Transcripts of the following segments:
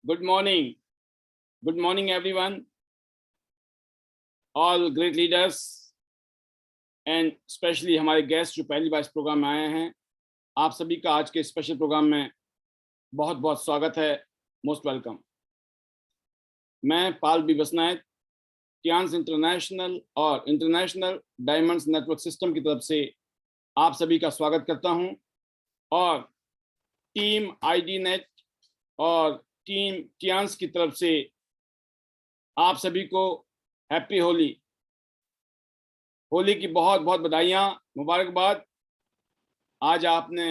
Good morning. Good morning, everyone. All great leaders and especially हमारे guest जो पहली बार इस प्रोग्राम में आए हैं, आप सभी का आज के स्पेशल प्रोग्राम में बहुत बहुत स्वागत है। Most welcome. मैं पाल बी बसनायक टियान्स इंटरनेशनल और इंटरनेशनल डायमंड्स नेटवर्क सिस्टम की तरफ से आप सभी का स्वागत करता हूं और टीम आईडी नेट और टीम टियान्स की तरफ से आप सभी को हैप्पी होली। होली की बहुत बहुत बधाइयाँ, मुबारकबाद। आज आपने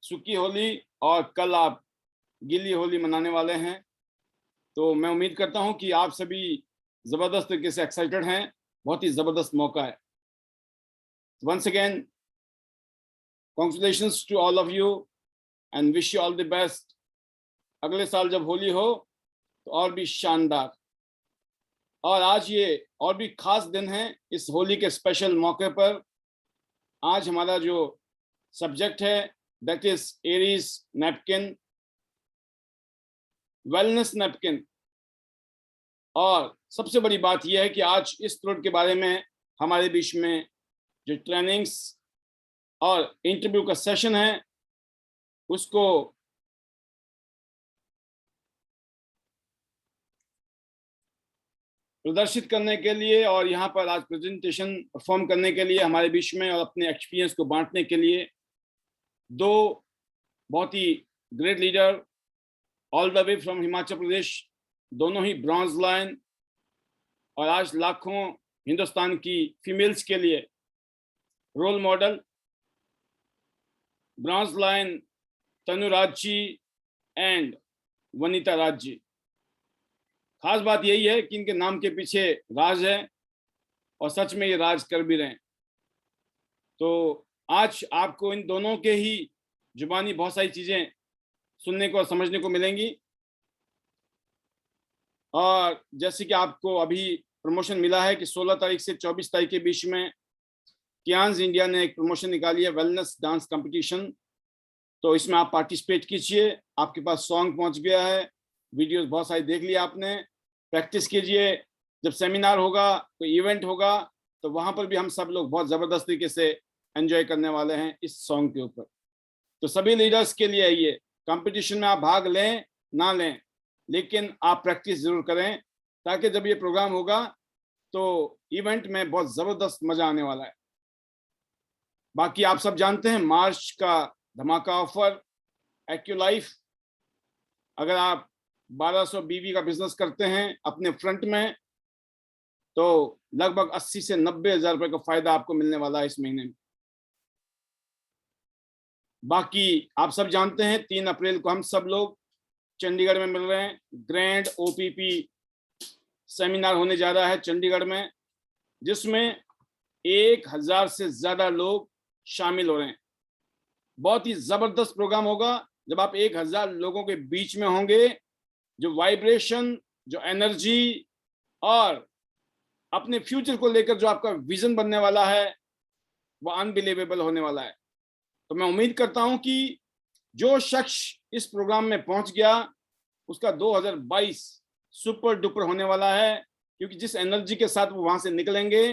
सुखी होली और कल आप गीली होली मनाने वाले हैं, तो मैं उम्मीद करता हूं कि आप सभी ज़बरदस्त तरीके से एक्साइटेड हैं। बहुत ही ज़बरदस्त मौका है। Once again congratulations to all of you and wish you all the best. अगले साल जब होली हो तो और भी शानदार। और आज ये और भी खास दिन है इस होली के स्पेशल मौके पर। आज हमारा जो सब्जेक्ट है that is Aries napkin, wellness napkin. और सबसे बड़ी बात यह है कि आज इस प्रोडक्ट के बारे में हमारे बीच में जो ट्रेनिंग्स और इंटरव्यू का सेशन है उसको प्रदर्शित करने के लिए और यहाँ पर आज प्रेजेंटेशन परफॉर्म करने के लिए हमारे बीच में और अपने एक्सपीरियंस को बांटने के लिए दो बहुत ही great leader all the way from Himachal Pradesh, दोनों ही ब्रॉन्ज लायन और आज लाखों हिंदुस्तान की फीमेल्स के लिए role model, bronze lion Tanuraj ji and Vanita Raj ji. खास बात यही है कि इनके नाम के पीछे राज है और सच में ये राज कर भी रहे हैं। तो आज आपको इन दोनों के ही जुबानी बहुत सारी चीज़ें सुनने को और समझने को मिलेंगी। और जैसे कि आपको अभी प्रमोशन मिला है कि 16 तारीख से 24 तारीख के बीच में टियान्स इंडिया ने एक प्रमोशन निकाली है, वेलनेस डांस कंपटीशन। तो इसमें आप पार्टिसिपेट कीजिए। आपके पास सॉन्ग पहुंच गया है, वीडियोस बहुत सारी देख लिया आपने, प्रैक्टिस कीजिए। जब सेमिनार होगा, कोई इवेंट होगा, तो वहां पर भी हम सब लोग बहुत ज़बरदस्त तरीके से एंजॉय करने वाले हैं इस सॉन्ग के ऊपर। तो सभी लीडर्स के लिए ये कंपटीशन में आप भाग लें ना लें, लेकिन आप प्रैक्टिस जरूर करें, ताकि जब ये प्रोग्राम होगा तो इवेंट में बहुत ज़बरदस्त मज़ा आने वाला है। बाकी आप सब जानते हैं मार्च का धमाका ऑफर एक्यूलाइफ। अगर आप 1200 बीवी का बिजनेस करते हैं अपने फ्रंट में, तो लगभग 80 से 90 हजार रुपए का फायदा आपको मिलने वाला है इस महीने में। बाकी आप सब जानते हैं 3 अप्रैल को हम सब लोग चंडीगढ़ में मिल रहे हैं। ग्रैंड ओपीपी सेमिनार होने जा रहा है चंडीगढ़ में, जिसमें 1000 से ज्यादा लोग शामिल हो रहे हैं। बहुत ही जबरदस्त प्रोग्राम होगा। जब आप 1000 लोगों के बीच में होंगे, जो वाइब्रेशन, जो एनर्जी और अपने फ्यूचर को लेकर जो आपका विजन बनने वाला है, वो अनबिलीवेबल होने वाला है। तो मैं उम्मीद करता हूं कि जो शख्स इस प्रोग्राम में पहुंच गया, उसका 2022 सुपर डुपर होने वाला है, क्योंकि जिस एनर्जी के साथ वो वहां से निकलेंगे,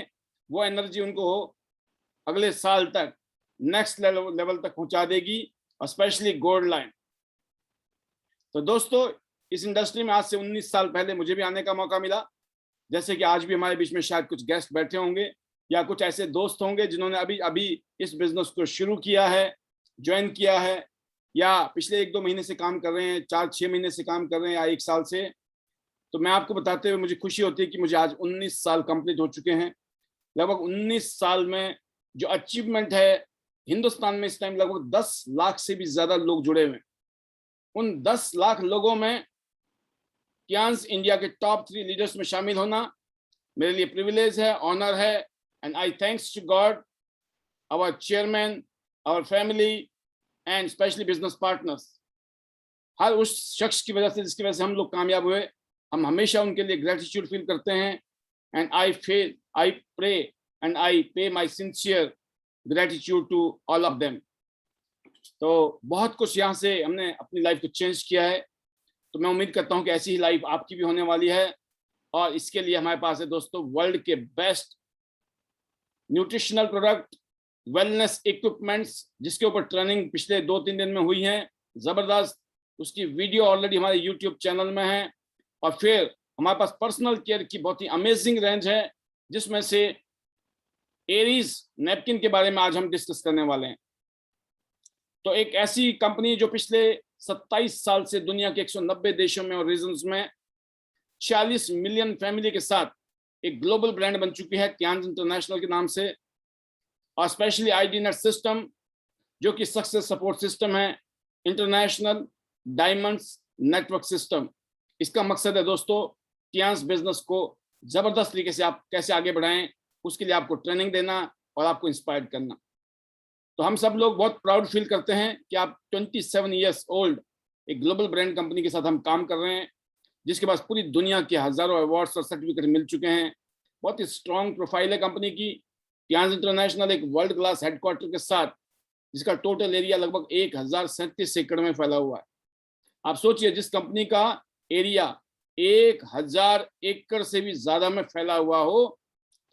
वो एनर्जी उनको अगले साल तक नेक्स्ट लेवल तक पहुंचा देगी, और स्पेशली गोल्ड लाइन। तो दोस्तों, इस इंडस्ट्री में आज से 19 साल पहले मुझे भी आने का मौका मिला। जैसे कि आज भी हमारे बीच में शायद कुछ गेस्ट बैठे होंगे या कुछ ऐसे दोस्त होंगे जिन्होंने अभी अभी इस बिजनेस को शुरू किया है, ज्वाइन किया है, या पिछले 1-2 महीने से काम कर रहे हैं, 4-6 महीने से काम कर रहे हैं, या 1 साल से। तो मैं आपको बताते हुए मुझे खुशी होती है कि मुझे आज 19 साल कंप्लीट हो चुके हैं। लगभग 19 साल में जो अचीवमेंट है, हिंदुस्तान में इस टाइम लगभग 10 लाख से भी ज्यादा लोग जुड़े हुए हैं। उन 10 लाख लोगों में टियान्स इंडिया के टॉप 3 लीडर्स में शामिल होना मेरे लिए प्रिविलेज है, ऑनर है। And I thanks to God, our chairman, our family and specially business partners. हर उस शख्स की वजह से जिसकी वजह से हम लोग कामयाब हुए, हम हमेशा उनके लिए ग्रेटिट्यूड फील करते हैं। And I pray and I pay my sincere gratitude to all of them. तो बहुत कुछ यहाँ से हमने अपनी लाइफ को चेंज किया है। तो मैं उम्मीद करता हूं कि ऐसी ही लाइफ आपकी भी होने वाली है। और इसके लिए हमारे पास है दोस्तों वर्ल्ड के best nutritional product, wellness equipments, जिसके ऊपर ट्रेनिंग पिछले 2-3 दिन में हुई है जबरदस्त। उसकी वीडियो ऑलरेडी हमारे यूट्यूब चैनल में है। और फिर हमारे पास पर्सनल केयर की बहुत ही अमेजिंग रेंज है, जिसमें से एरीज नैपकिन के बारे में आज हम डिस्कस करने वाले हैं। तो एक ऐसी कंपनी जो पिछले 27 साल से दुनिया के 190 देशों में और रीजन्स में 46 मिलियन फैमिली के साथ एक ग्लोबल ब्रांड बन चुकी है टियांज इंटरनेशनल के नाम से। और स्पेशली आईडी नेट सिस्टम, जो कि सक्सेस सपोर्ट सिस्टम है, इंटरनेशनल डायमंड्स नेटवर्क सिस्टम। इसका मकसद है दोस्तों टियांज बिजनेस को जबरदस्त तरीके से आप कैसे आगे बढ़ाएं, उसके लिए आपको ट्रेनिंग देना और आपको इंस्पायर करना। तो हम सब लोग बहुत प्राउड फील करते हैं कि आप 27 ईयर्स ओल्ड एक ग्लोबल ब्रांड कंपनी के साथ हम काम कर रहे हैं, जिसके पास पूरी दुनिया के हजारों अवार्ड्स और सर्टिफिकेट मिल चुके हैं। बहुत ही स्ट्रॉन्ग प्रोफाइल है कंपनी की। टियांज इंटरनेशनल एक वर्ल्ड क्लास हेडक्वार्टर के साथ, जिसका टोटल एरिया लगभग 1037 एकड़ में फैला हुआ है। आप सोचिए, जिस कंपनी का एरिया 1000 एकड़ से भी ज्यादा में फैला हुआ हो,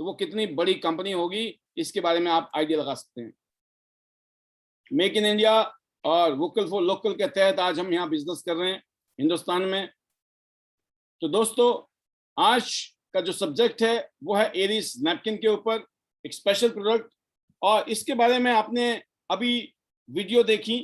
तो वो कितनी बड़ी कंपनी होगी, इसके बारे में आप आइडिया लगा सकते हैं। मेक इन इंडिया और वोकल फॉर लोकल के तहत आज हम यहाँ बिजनेस कर रहे हैं हिंदुस्तान में। तो दोस्तों, आज का जो सब्जेक्ट है वो है एरीज नैपकिन के ऊपर, एक स्पेशल प्रोडक्ट। और इसके बारे में आपने अभी वीडियो देखी,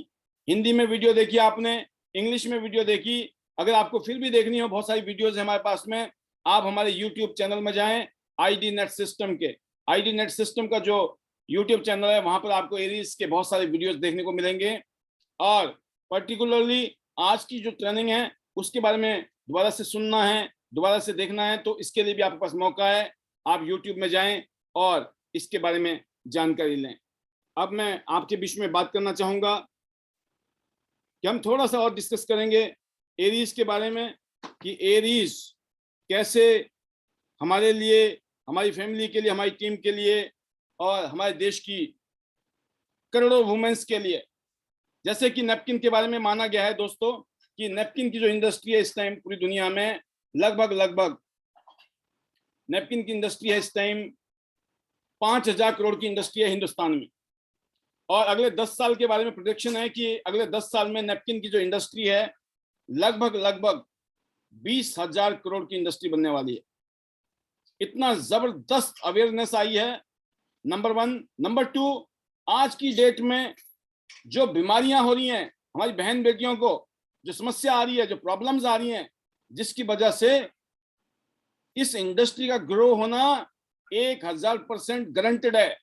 हिंदी में वीडियो देखी, आपने इंग्लिश में वीडियो देखी। अगर आपको फिर भी देखनी हो, बहुत सारी वीडियोज है हमारे पास में, आप हमारे यूट्यूब चैनल में जाएं, आईडी नेट सिस्टम के। आईडी नेट सिस्टम का जो यूट्यूब चैनल है, वहां पर आपको एरीज के बहुत सारे वीडियोस देखने को मिलेंगे। और पर्टिकुलरली आज की जो ट्रेनिंग है उसके बारे में दोबारा से सुनना है, दोबारा से देखना है, तो इसके लिए भी आपके पास मौका है। आप यूट्यूब में जाएं और इसके बारे में जानकारी लें। अब मैं आपके बीच में बात करना चाहूंगा कि हम थोड़ा सा और डिस्कस करेंगे एरीज के बारे में, कि एरीज कैसे हमारे लिए, हमारी फैमिली के लिए, हमारी टीम के लिए और हमारे देश की करोड़ों वुमेन्स के लिए। जैसे कि नैपकिन के बारे में माना गया है दोस्तों कि नैपकिन की जो इंडस्ट्री है इस टाइम पूरी दुनिया में लगभग नैपकिन की इंडस्ट्री है इस टाइम 5000 करोड़ की इंडस्ट्री है हिंदुस्तान में। और अगले 10 साल के बारे में प्रोडिक्शन है कि अगले 10 साल में नैपकिन की जो इंडस्ट्री है लगभग 20,000 करोड़ की इंडस्ट्री बनने वाली है। इतना जबरदस्त अवेयरनेस आई है, नंबर 1। नंबर 2, आज की डेट में जो बीमारियां हो रही हैं, हमारी बहन बेटियों को जो समस्या आ रही है, जो प्रॉब्लम्स आ रही हैं, जिसकी वजह से इस इंडस्ट्री का ग्रो होना 1000% गारंटेड है,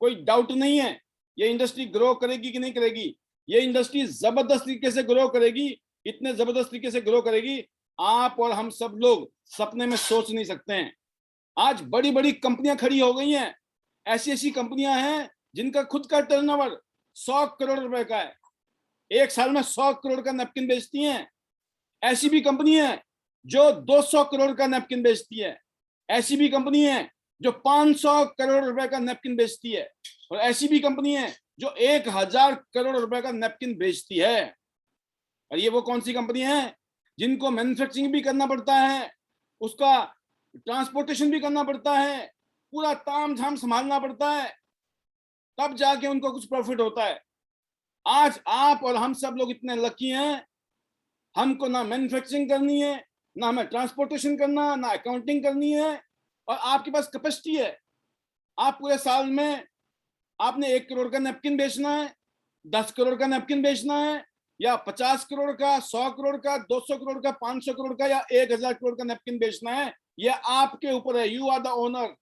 कोई डाउट नहीं है। ये इंडस्ट्री ग्रो करेगी कि नहीं करेगी, ये इंडस्ट्री जबरदस्त तरीके से ग्रो करेगी, इतने जबरदस्त तरीके से ग्रो करेगी आप और हम सब लोग सपने में सोच नहीं सकते हैं। आज बड़ी बड़ी कंपनियां खड़ी हो गई हैं, ऐसी ऐसी कंपनियां हैं जिनका खुद का टर्नओवर 100 करोड़ रुपए का है, एक साल में 100 करोड़ का नैपकिन बेचती हैं। ऐसी भी कंपनी है जो 200 करोड़ का नैपकिन बेचती है, ऐसी भी कंपनी है जो 500 करोड़ रुपए का नैपकिन बेचती है, और ऐसी भी कंपनी है जो 1000 करोड़ रुपए का नैपकिन बेचती है। और ये वो कौन सी कंपनी है जिनको मैन्युफैक्चरिंग भी करना पड़ता है, उसका ट्रांसपोर्टेशन भी करना पड़ता है, पूरा ताम झाम संभालना पड़ता है, तब जाके उनको कुछ प्रॉफिट होता है। आज आप और हम सब लोग इतने लकी हैं, हमको ना मैन्युफैक्चरिंग करनी है, ना हमें ट्रांसपोर्टेशन करना, ना अकाउंटिंग करनी है, और आपके पास कैपेसिटी है। आप पूरे साल में आपने 1 करोड़ का नैपकिन बेचना है, 10 करोड़ का नैपकिन बेचना है, या 50 करोड़ का, 100 करोड़ का, 200 करोड़ का, 500 करोड़ का, या 1000 करोड़ का नैपकिन बेचना है, यह आपके ऊपर है। You are the owner.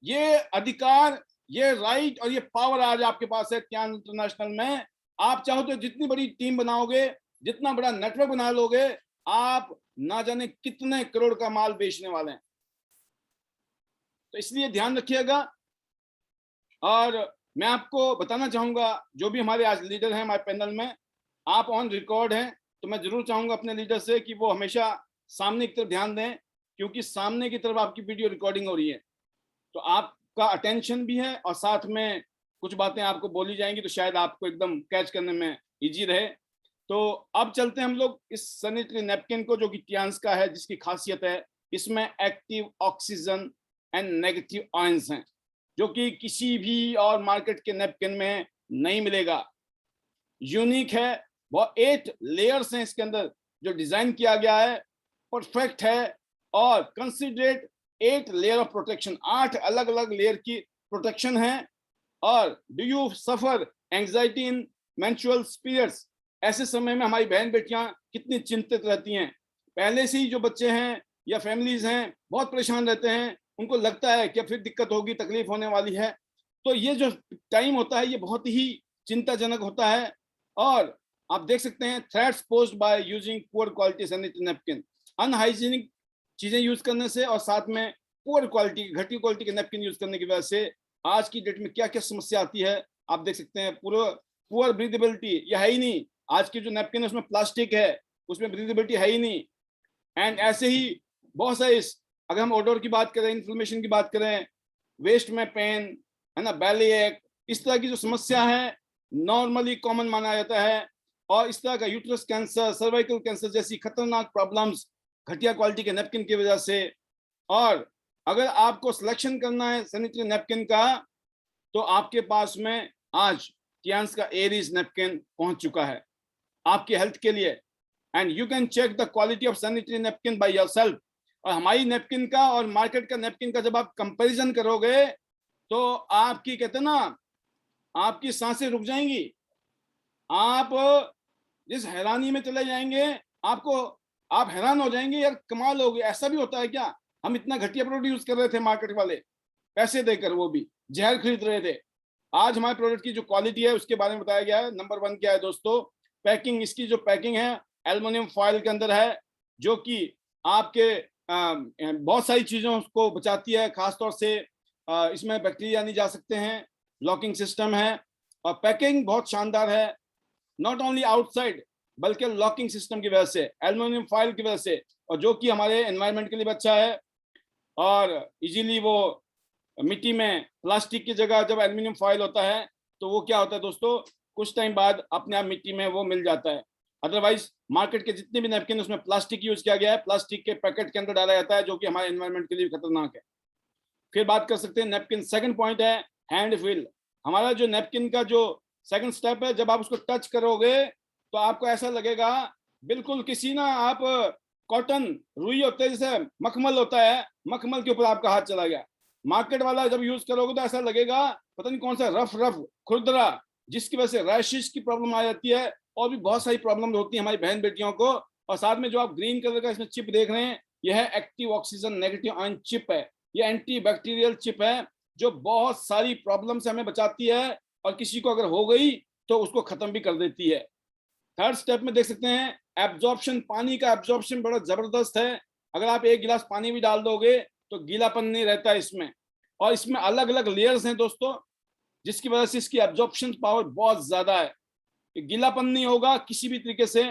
ये अधिकार, ये राइट और ये पावर आज आपके पास है टियांज इंटरनेशनल में। आप चाहो तो जितनी बड़ी टीम बनाओगे, जितना बड़ा नेटवर्क बना लोगे, आप ना जाने कितने करोड़ का माल बेचने वाले हैं। तो इसलिए ध्यान रखिएगा। और मैं आपको बताना चाहूंगा, जो भी हमारे आज लीडर हैं हमारे पैनल में, आप ऑन रिकॉर्ड हैं, तो मैं जरूर चाहूंगा अपने लीडर से कि वो हमेशा सामने की तरफ ध्यान दें, क्योंकि सामने की तरफ आपकी वीडियो रिकॉर्डिंग हो रही है, तो आपका अटेंशन भी है, और साथ में कुछ बातें आपको बोली जाएंगी तो शायद आपको एकदम कैच करने में इजी रहे। तो अब चलते हैं हम लोग इस सैनिटरी नैपकिन को, जो कि टियान्स का है, जिसकी खासियत है इसमें active oxygen and negative ions हैं, जो कि किसी भी और मार्केट के नैपकिन में नहीं मिलेगा। यूनिक है, वो 8 लेयर्स हैं इसके अंदर जो डिजाइन किया गया है, परफेक्ट है, और कंसिडरेट 8 लेयर ऑफ प्रोटेक्शन, 8 अलग अलग लेयर की प्रोटेक्शन है। और do you suffer anxiety in menstrual periods, ऐसे समय में हमारी बहन बेटियां कितनी चिंतित रहती हैं, पहले से ही जो बच्चे हैं या फैमिलीज हैं बहुत परेशान रहते हैं, उनको लगता है कि फिर दिक्कत होगी, तकलीफ होने वाली है। तो ये जो टाइम होता है ये बहुत ही चिंताजनक होता है। और आप देख सकते हैं threats posed by using poor quality sanitary napkin, unhygienic चीजें यूज करने से और साथ में पुअर क्वालिटी, घटिया क्वालिटी के नैपकिन यूज करने की वजह से आज की डेट में क्या क्या समस्या आती है आप देख सकते हैं। पुअर ब्रीदेबिलिटी, यह है ही नहीं, आज की जो नैपकिन है उसमें प्लास्टिक है, उसमें ब्रीदेबिलिटी है ही नहीं। एंड ऐसे ही बहुत सारे, अगर हम ओडोर की बात करें, इन्फ्लेमेशन की बात करें, वेस्ट में पेन है ना, बैली एक, इस तरह की जो समस्या है नॉर्मली कॉमन माना जाता है। और इस तरह का यूट्रस कैंसर, सर्वाइकल कैंसर जैसी खतरनाक प्रॉब्लम्स घटिया क्वालिटी के नैपकिन की वजह से। और अगर आपको सिलेक्शन करना है सैनिटरी नैपकिन का, तो आपके पास में आज टियान्स का एरीज नैपकिन पहुंच चुका है आपकी हेल्थ के लिए। And you can check the quality of sanitary napkin by yourself. और हमारी नैपकिन का और मार्केट का नैपकिन का जब आप कंपैरिजन करोगे तो आपकी, कहते ना, आपकी सांसें रुक जाएंगी, आप जिस हैरानी में चले जाएंगे, आपको, आप हैरान हो जाएंगे, यार कमाल हो गया, ऐसा भी होता है क्या, हम इतना घटिया प्रोडक्ट यूज कर रहे थे, मार्केट वाले पैसे देकर वो भी जहर खरीद रहे थे। आज हमारे प्रोडक्ट की जो क्वालिटी है उसके बारे में बताया गया है। नंबर 1 क्या है दोस्तों, पैकिंग, इसकी जो पैकिंग है एल्युमिनियम फॉइल के अंदर है, जो कि आपके बहुत सारी चीजों को बचाती है, खासतौर से इसमें बैक्टीरिया नहीं जा सकते हैं, लॉकिंग सिस्टम है, और पैकिंग बहुत शानदार है, नॉट ओनली आउटसाइड बल्कि लॉकिंग सिस्टम की वजह से, एल्युमिनियम फॉइल की वजह से, और जो कि हमारे एनवायरनमेंट के लिए अच्छा है। और इजीली वो मिट्टी में, प्लास्टिक की जगह जब एल्युमिनियम फॉइल होता है तो वो क्या होता है दोस्तों, कुछ टाइम बाद अपने आप मिट्टी में वो मिल जाता है। अदरवाइज मार्केट के जितने भी नैपकिन उसमें प्लास्टिक यूज किया गया है, प्लास्टिक के पैकेट के अंदर डाला जाता है, जो कि हमारे एनवायरनमेंट के लिए खतरनाक है। फिर बात कर सकते हैं नैपकिन, सेकंड पॉइंट है हैंड फील। हमारा जो नैपकिन का जो सेकंड स्टेप है, जब आप उसको टच करोगे तो आपको ऐसा लगेगा बिल्कुल किसी ना, आप कॉटन, रुई होते है जैसे मखमल होता है, मखमल के ऊपर आपका हाथ चला गया। मार्केट वाला जब यूज करोगे तो ऐसा लगेगा पता नहीं कौन सा रफ रफ खुरदरा, जिसकी वजह से रैशेस की प्रॉब्लम आ जाती है, और भी बहुत सारी प्रॉब्लम होती है हमारी बहन बेटियों को। और साथ में जो आप ग्रीन कलर का इसमें चिप देख रहे हैं, यह है active oxygen negative ion chip है, ये एंटी बैक्टीरियल चिप है, जो बहुत सारी प्रॉब्लम से हमें बचाती है, और किसी को अगर हो गई तो उसको खत्म भी कर देती है। थर्ड स्टेप में देख सकते हैं एब्जॉर्प्शन, पानी का एब्जॉर्प्शन बड़ा जबरदस्त है, अगर आप 1 गिलास पानी भी डाल दोगे तो गीलापन नहीं रहता इसमें। और इसमें अलग अलग लेयर्स हैं दोस्तों, जिसकी वजह से इसकी एब्जॉर्प्शन पावर बहुत ज्यादा है, गीलापन नहीं होगा किसी भी तरीके से।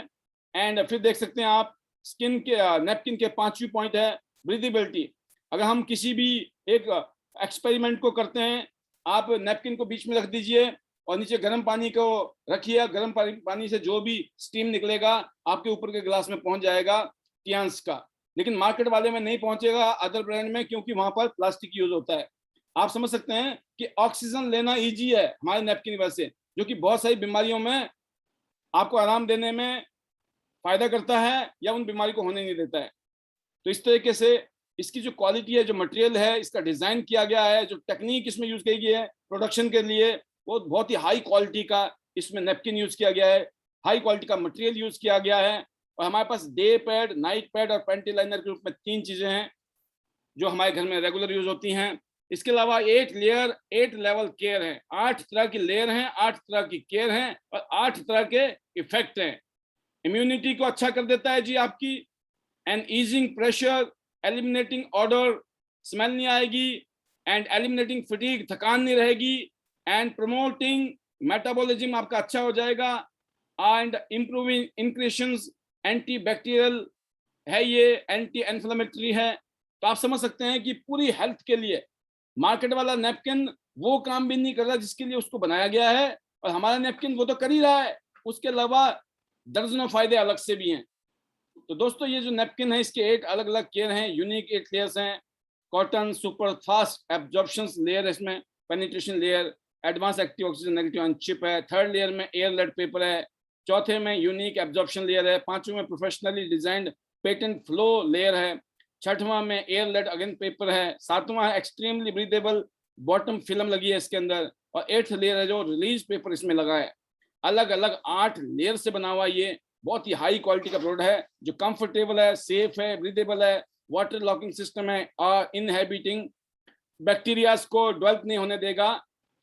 एंड फिर देख सकते हैं आप स्किन के, नैपकिन के 5वीं पॉइंट है ब्रीदेबिलिटी। अगर हम किसी भी एक एक्सपेरिमेंट को करते हैं, आप नैपकिन को बीच में रख दीजिए और नीचे गर्म पानी को रखिए, गर्म पानी से जो भी स्टीम निकलेगा आपके ऊपर के गिलास में पहुंच जाएगा टियान्स का, लेकिन मार्केट वाले में नहीं पहुंचेगा अदर ब्रांड में, क्योंकि वहां पर प्लास्टिक यूज होता है। आप समझ सकते हैं कि ऑक्सीजन लेना इजी है हमारे नैपकिन की वजह से, जो कि बहुत सारी बीमारियों में आपको आराम देने में फायदा करता है या उन बीमारी को होने नहीं देता है। तो इस तरीके से इसकी जो क्वालिटी है, जो मटेरियल है, इसका डिजाइन किया गया है, जो टेक्निक इसमें यूज की गई है प्रोडक्शन के लिए, वो बहुत ही हाई क्वालिटी का इसमें नैपकिन यूज किया गया है, हाई क्वालिटी का मटेरियल यूज किया गया है। और हमारे पास डे पैड, नाइट पैड और पैंटी लाइनर के रूप में 3 चीजें हैं जो हमारे घर में रेगुलर यूज होती हैं। इसके अलावा 8 लेयर 8 लेवल केयर है, 8 तरह की लेयर हैं, 8 तरह की केयर हैं, और 8 तरह के इफेक्ट हैं। इम्यूनिटी को अच्छा कर देता है जी आपकी, and easing pressure, eliminating order, smell नहीं आएगी, एंड एलिमिनेटिंग फटीग, थकान नहीं रहेगी, एंड प्रमोटिंग मेटाबॉलिज्म आपका अच्छा हो जाएगा, एंड इंप्रूविंग इंक्रेशंस, एंटी बैक्टीरियल है, ये एंटी इन्फ्लेमेटरी है। तो आप समझ सकते हैं कि पूरी हेल्थ के लिए मार्केट वाला नैपकिन वो काम भी नहीं कर रहा जिसके लिए उसको बनाया गया है, और हमारा नैपकिन वो तो कर ही रहा है। उसके अलावा दर्जनों फायदे अलग से भी हैं। तो दोस्तों ये जो नैपकिन है इसके 8 अलग अलग केयर हैं, यूनिक 8 लेयर्स हैं। Cotton super fast absorption layer है, इसमें penetration layer, advance active oxygen negative on chip है। थर्ड लेयर में एयर लेड पेपर है। चौथे में यूनिक एब्जॉर्प्शन लेयर है। पांचवें में professionally designed patent flow layer है। छठवां में एयर लेड अगेन पेपर है। सातवां है एक्सट्रीमली ब्रीदेबल बॉटम फिल्म लगी है इसके अंदर। और 8th लेयर है जो रिलीज पेपर इसमें लगा है। अलग अलग 8 लेयर से बना हुआ ये बहुत ही हाई क्वालिटी का प्रोडक्ट है, जो कंफर्टेबल है, सेफ है, ब्रीदेबल है, वाटर लॉकिंग सिस्टम है और इनहेबिटिंग बैक्टीरियाज को डेवलप नहीं होने देगा।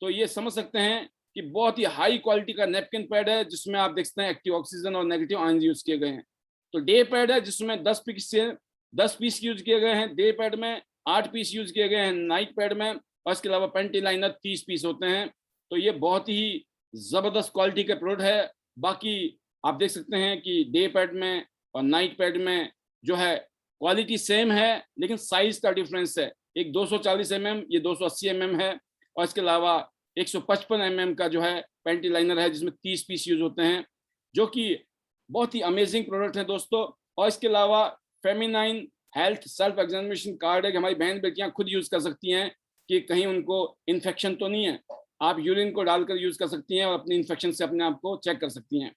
तो ये समझ सकते हैं कि बहुत ही हाई क्वालिटी का नैपकिन पैड है, जिसमें आप देख सकते हैं एक्टिव ऑक्सीजन और नेगेटिव आयन यूज किए गए हैं। तो डे पैड है जिसमें 10 पीस यूज किए गए हैं, डे पैड में 8 पीस यूज किए गए हैं, नाइट पैड में, और इसके अलावा पेंटी लाइनर 30 पीस होते हैं। तो ये बहुत ही जबरदस्त क्वालिटी के प्रोडक्ट है। बाकी आप देख सकते हैं कि डे पैड में और नाइट पैड में जो है क्वालिटी सेम है, लेकिन साइज का डिफरेंस है। एक 240 mm, ये 280 mm है। और इसके अलावा 155 mm का जो है पेंटी लाइनर है, जिसमें 30 पीस यूज होते हैं, जो कि बहुत ही अमेजिंग प्रोडक्ट है दोस्तों। और इसके अलावा feminine health self examination card है कि हमारी बहन बेटियां खुद यूज कर सकती हैं कि कहीं उनको इन्फेक्शन तो नहीं है। आप यूरिन को डालकर यूज कर सकती हैं और अपनी इन्फेक्शन से अपने आप को चेक कर सकती हैं।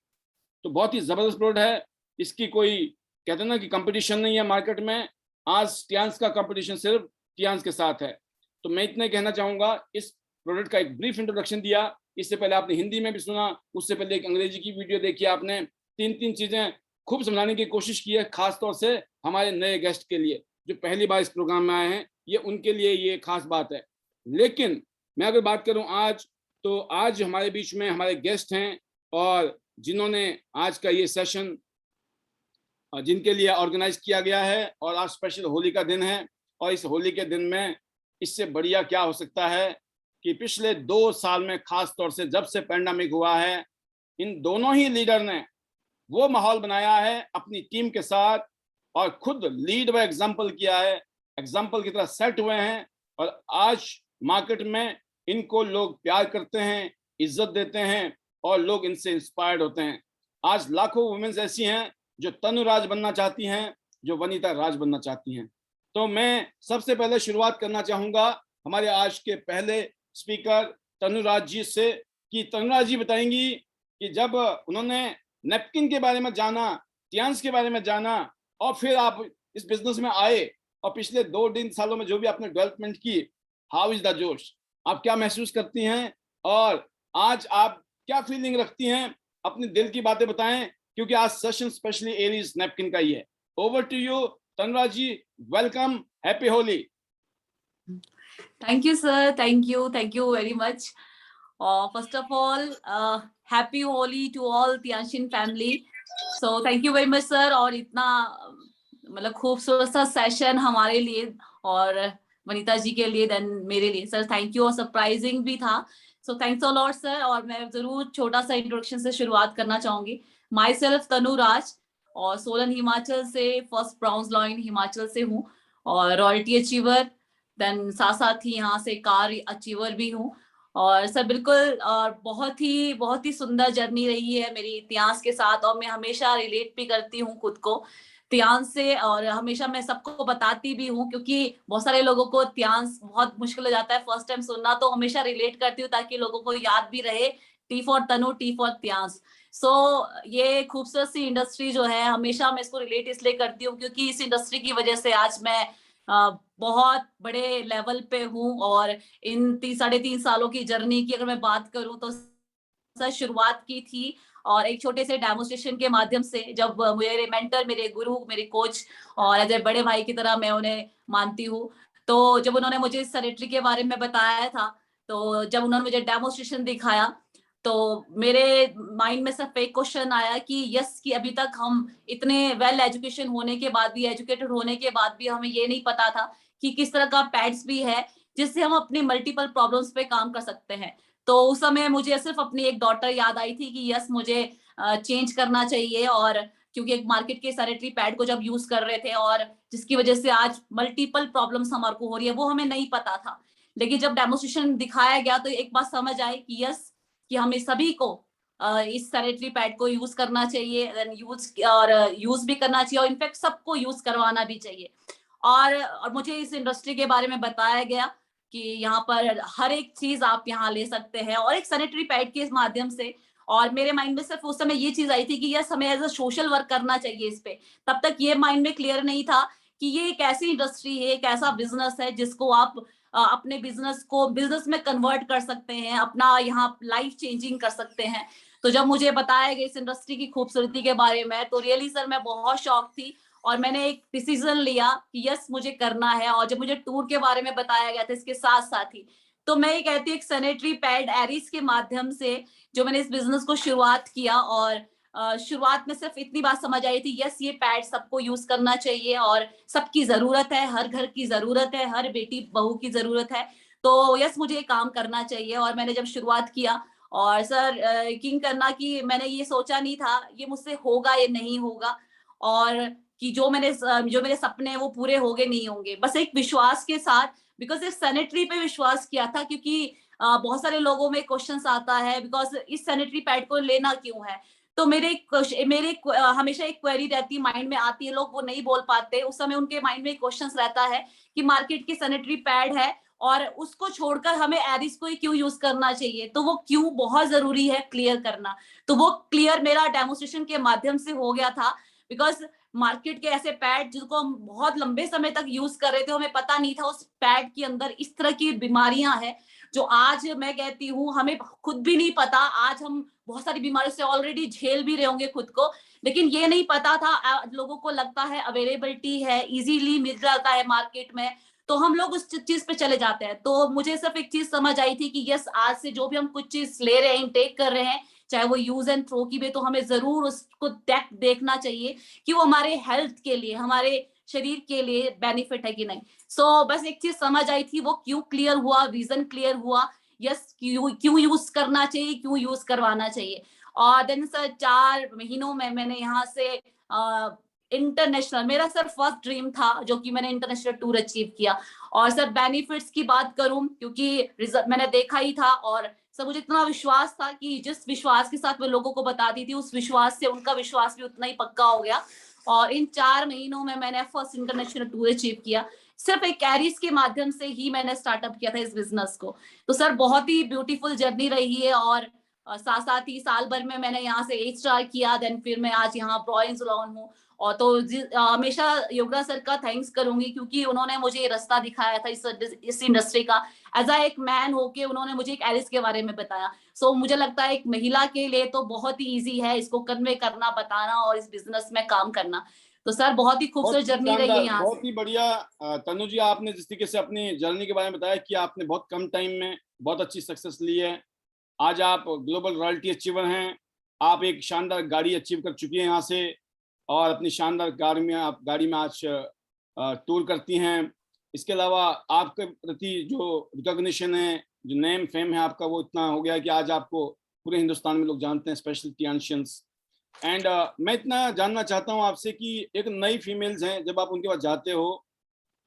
तो बहुत ही जबरदस्त प्रोडक्ट है। इसकी कोई कहते हैं ना कि कंपटीशन नहीं है मार्केट में। आज टियांस का कंपटीशन सिर्फ टियांस के साथ है। तो मैं इतना कहना चाहूंगा, इस प्रोडक्ट का एक ब्रीफ इंट्रोडक्शन दिया। इससे पहले आपने हिंदी में भी सुना, उससे पहले एक अंग्रेजी की वीडियो देखी आपने। 3 चीजें खूब समझाने की कोशिश की है, खास तौर से हमारे नए गेस्ट के लिए जो पहली बार इस प्रोग्राम में आए हैं, ये उनके लिए ये खास बात है। लेकिन मैं अगर बात करूं आज, तो आज हमारे बीच में हमारे गेस्ट हैं और जिन्होंने आज का ये सेशन जिनके लिए ऑर्गेनाइज किया गया है। और आज स्पेशल होली का दिन है, और इस होली के दिन में इससे बढ़िया क्या हो सकता है कि पिछले 2 साल में खास तौर से जब से पैंडेमिक हुआ है, इन दोनों ही लीडर ने वो माहौल बनाया है अपनी टीम के साथ, और खुद लीड व एग्जाम्पल किया है, एग्जाम्पल की तरह सेट हुए हैं। और आज मार्केट में इनको लोग प्यार करते हैं, इज्जत देते हैं, और लोग इनसे इंस्पायर्ड होते हैं। आज लाखों वुमेन्स ऐसी हैं जो तनुराज बनना चाहती हैं, जो वनिता राज बनना चाहती हैं। तो मैं सबसे पहले शुरुआत करना चाहूंगा हमारे आज के पहले स्पीकर तनुराज जी से, कि तनुराज जी बताएंगी कि जब उन्होंने नैपकिन के बारे में जाना, टियांस के बारे में जाना, और फिर आप इस बिजनेस में आए, और पिछले 2 सालों में जो भी आपने डेवलपमेंट की, हाउ इज द जोश, आप क्या महसूस करती हैं, और आज आप क्या फीलिंग रखती हैं, अपने दिल की बातें बताएं, क्योंकि आज सेशन स्पेशली एरीज नैपकिन का ही है। Over to you Tanuraj ji, welcome, happy Holi. Thank you, sir. Thank you very much. First of all, happy Holi to all Tianshin family. So thank you very much, sir. और इतना मतलब खूबसूरत सा session हमारे लिए और वनीता जी के लिए, देन मेरे लिए, सर थैंक यू। और सरप्राइजिंग भी था, so thanks a lot sir. और मैं जरूर छोटा सा इंट्रोडक्शन से शुरुआत करना चाहूंगी। माई सेल्फ तनुराज, और सोलन हिमाचल से, फर्स्ट ब्राउन्स लाइन हिमाचल से हूँ, और रॉयल्टी अचीवर, देन साथ साथ ही यहाँ से कार अचीवर भी हूँ। और सर बिल्कुल, और बहुत ही सुंदर जर्नी रही है मेरी इतिहास के साथ, और मैं हमेशा रिलेट भी करती हूँ खुद को इतिहास से, और हमेशा मैं सबको बताती भी हूँ, क्योंकि बहुत सारे लोगों को इतिहास बहुत मुश्किल हो जाता है फर्स्ट टाइम सुनना, तो हमेशा रिलेट करती हूँ ताकि लोगों को याद भी रहे, T for Tanu, T for इतिहास। सो ये खूबसूरत सी इंडस्ट्री जो है, हमेशा मैं इसको रिलेट इसलिए करती हूँ क्योंकि इस इंडस्ट्री की वजह से आज मैं बहुत बड़े लेवल पे हूँ। और इन 3-3.5 सालों की जर्नी की अगर मैं बात करूँ तो सर शुरुआत की थी, और एक छोटे से डेमोन्स्ट्रेशन के माध्यम से, जब मेरे मेंटर, मेरे गुरु, मेरे कोच, और एज ए बड़े भाई की तरह मैं उन्हें मानती हूँ, तो जब उन्होंने मुझे इस सेनेटरी के बारे में बताया था, तो जब उन्होंने मुझे डेमोन्स्ट्रेशन दिखाया, तो मेरे माइंड में सिर्फ एक क्वेश्चन आया कि यस, कि अभी तक हम इतने वेल एजुकेशन होने के बाद भी, एजुकेटेड होने के बाद भी हमें ये नहीं पता था कि किस तरह का पैड्स भी है जिससे हम अपनी मल्टीपल प्रॉब्लम्स पे काम कर सकते हैं। तो उस समय मुझे सिर्फ अपनी एक डॉटर याद आई थी कि यस, मुझे चेंज करना चाहिए, और क्योंकि एक मार्केट के सैनिटरी पैड को जब यूज कर रहे थे, और जिसकी वजह से आज मल्टीपल प्रॉब्लम्स हमारे को हो रही है, वो हमें नहीं पता था। लेकिन जब डेमोन्स्ट्रेशन दिखाया गया तो एक बात समझ आई कि यस, कि हमें सभी को इस सैनिटरी पैड को यूज करना चाहिए, यूज भी करना चाहिए और इनफैक्ट सबको यूज करवाना भी चाहिए। और मुझे इस इंडस्ट्री के बारे में बताया गया कि यहाँ पर हर एक चीज आप यहाँ ले सकते हैं और एक सैनिटरी पैड के माध्यम से। और मेरे माइंड में सिर्फ उस समय ये चीज आई थी कि यस, हमें एज अ सोशल वर्क करना चाहिए इस पे। तब तक ये माइंड में क्लियर नहीं था कि ये एक ऐसी इंडस्ट्री है, एक ऐसा बिजनेस है जिसको आप अपने बिजनेस को बिजनेस में कन्वर्ट कर सकते हैं, अपना यहाँ लाइफ चेंजिंग कर सकते हैं। तो जब मुझे बताया गया इस इंडस्ट्री की खूबसूरती के बारे में, तो रियली सर मैं बहुत शॉक थी और मैंने एक डिसीजन लिया कि यस, मुझे करना है। और जब मुझे टूर के बारे में बताया गया था इसके साथ साथ ही, तो मैं ये कहती हूँ एक सैनिटरी पैड एरिस के माध्यम से जो मैंने इस बिजनेस को शुरुआत किया। और शुरुआत में सिर्फ इतनी बात समझ आई थी, यस ये पैड सबको यूज करना चाहिए और सबकी जरूरत है, हर घर की जरूरत है, हर बेटी बहू की जरूरत है। तो यस, मुझे ये काम करना चाहिए। और मैंने जब शुरुआत किया, और सर यकीन करना कि मैंने ये सोचा नहीं था ये मुझसे होगा या नहीं होगा, और कि जो मेरे सपने हैं वो पूरे होंगे नहीं होंगे, बस एक विश्वास के साथ। बिकॉज इस सैनिटरी पे विश्वास किया था, क्योंकि बहुत सारे लोगों में क्वेश्चंस आता है बिकॉज इस सैनिटरी पैड को लेना क्यों है। तो हमेशा एक क्वेरी रहती है, माइंड में आती है, लोग वो नहीं बोल पाते उस समय, उनके माइंड में क्वेश्चंस रहता है कि मार्केट की सैनिटरी पैड है और उसको छोड़कर हमें एरिस को ही क्यों यूज करना चाहिए, तो वो क्यों बहुत जरूरी है क्लियर करना। तो वो क्लियर मेरा डेमोस्ट्रेशन के माध्यम से हो गया था। बिकॉज मार्केट के ऐसे पैड जिसको हम बहुत लंबे समय तक यूज कर रहे थे, हमें पता नहीं था उस पैड के अंदर इस तरह की बीमारियां हैं जो आज मैं कहती हूँ हमें खुद भी नहीं पता। आज हम बहुत सारी बीमारियों से ऑलरेडी झेल भी रहे होंगे खुद को, लेकिन ये नहीं पता था। लोगों को लगता है अवेलेबिलिटी है, इजीली मिल जाता है मार्केट में, तो हम लोग उस चीज पे चले जाते हैं। तो मुझे सिर्फ एक चीज समझ आई थी कि यस, आज से जो भी हम कुछ चीज ले रहे हैं, इनटेक कर रहे हैं, चाहे वो यूज एंड थ्रो की भी, तो हमें जरूर उसको देखना चाहिए कि वो हमारे हेल्थ के लिए, हमारे शरीर के लिए बेनिफिट है कि नहीं। सो बस एक चीज समझ आई थी, वो क्यों क्लियर हुआ, रीजन क्लियर हुआ, यस क्यों यूज करना चाहिए, क्यों यूज करवाना चाहिए। और देन सर 4 महीनों में मैंने यहाँ से इंटरनेशनल, मेरा सर फर्स्ट ड्रीम था जो कि मैंने इंटरनेशनल टूर अचीव किया। और सर बेनिफिट्स की बात करूं, क्योंकि रिजल्ट मैंने देखा ही था, और सर मुझे इतना विश्वास था कि जिस विश्वास के साथ मैं लोगों को बताती थी, उस विश्वास से उनका विश्वास भी उतना ही पक्का हो गया। और इन 4 महीनों में मैंने फर्स्ट इंटरनेशनल टूर अचीव किया। सिर्फ एक कैरिस के माध्यम से ही मैंने स्टार्टअप किया था इस बिजनेस को। तो सर बहुत ही ब्यूटीफुल जर्नी रही है। और साथ साथ ही साल भर में मैंने यहाँ से 8 स्टार किया, देन फिर मैं आज यहाँ ब्रॉइंस लॉन हूँ। और तो हमेशा योगराज सर का थैंक्स करूंगी, क्योंकि उन्होंने मुझे ये रास्ता दिखाया था इस इंडस्ट्री का। एज अ एक मैन होके उन्होंने मुझे एक एरिस के बारे में बताया। सो मुझे लगता है एक महिला के लिए तो बहुत ही इजी है इसको कन्वे करना, बताना और इस बिजनेस में काम करना। तो सर बहुत ही खूबसूरत जर्नी रही है यहाँ से। बहुत ही बढ़िया। तनु जी, आपने जिस तरीके से अपनी जर्नी के बारे में बताया कि आपने बहुत कम टाइम में बहुत अच्छी सक्सेस ली है, आज आप ग्लोबल रॉयल्टी अचीवर हैं, आप एक शानदार गाड़ी अचीव कर चुकी हैं यहाँ से, और अपनी शानदार गाड़ी में आज टूर करती हैं। इसके अलावा आपके प्रति जो रिकॉग्निशन है, जो नेम फेम है आपका, वो इतना हो गया कि आज आपको पूरे हिंदुस्तान में लोग जानते हैं, स्पेशली टियानशियंस। एंड मैं इतना जानना चाहता हूँ आपसे कि एक नई फीमेल्स हैं, जब आप उनके पास जाते हो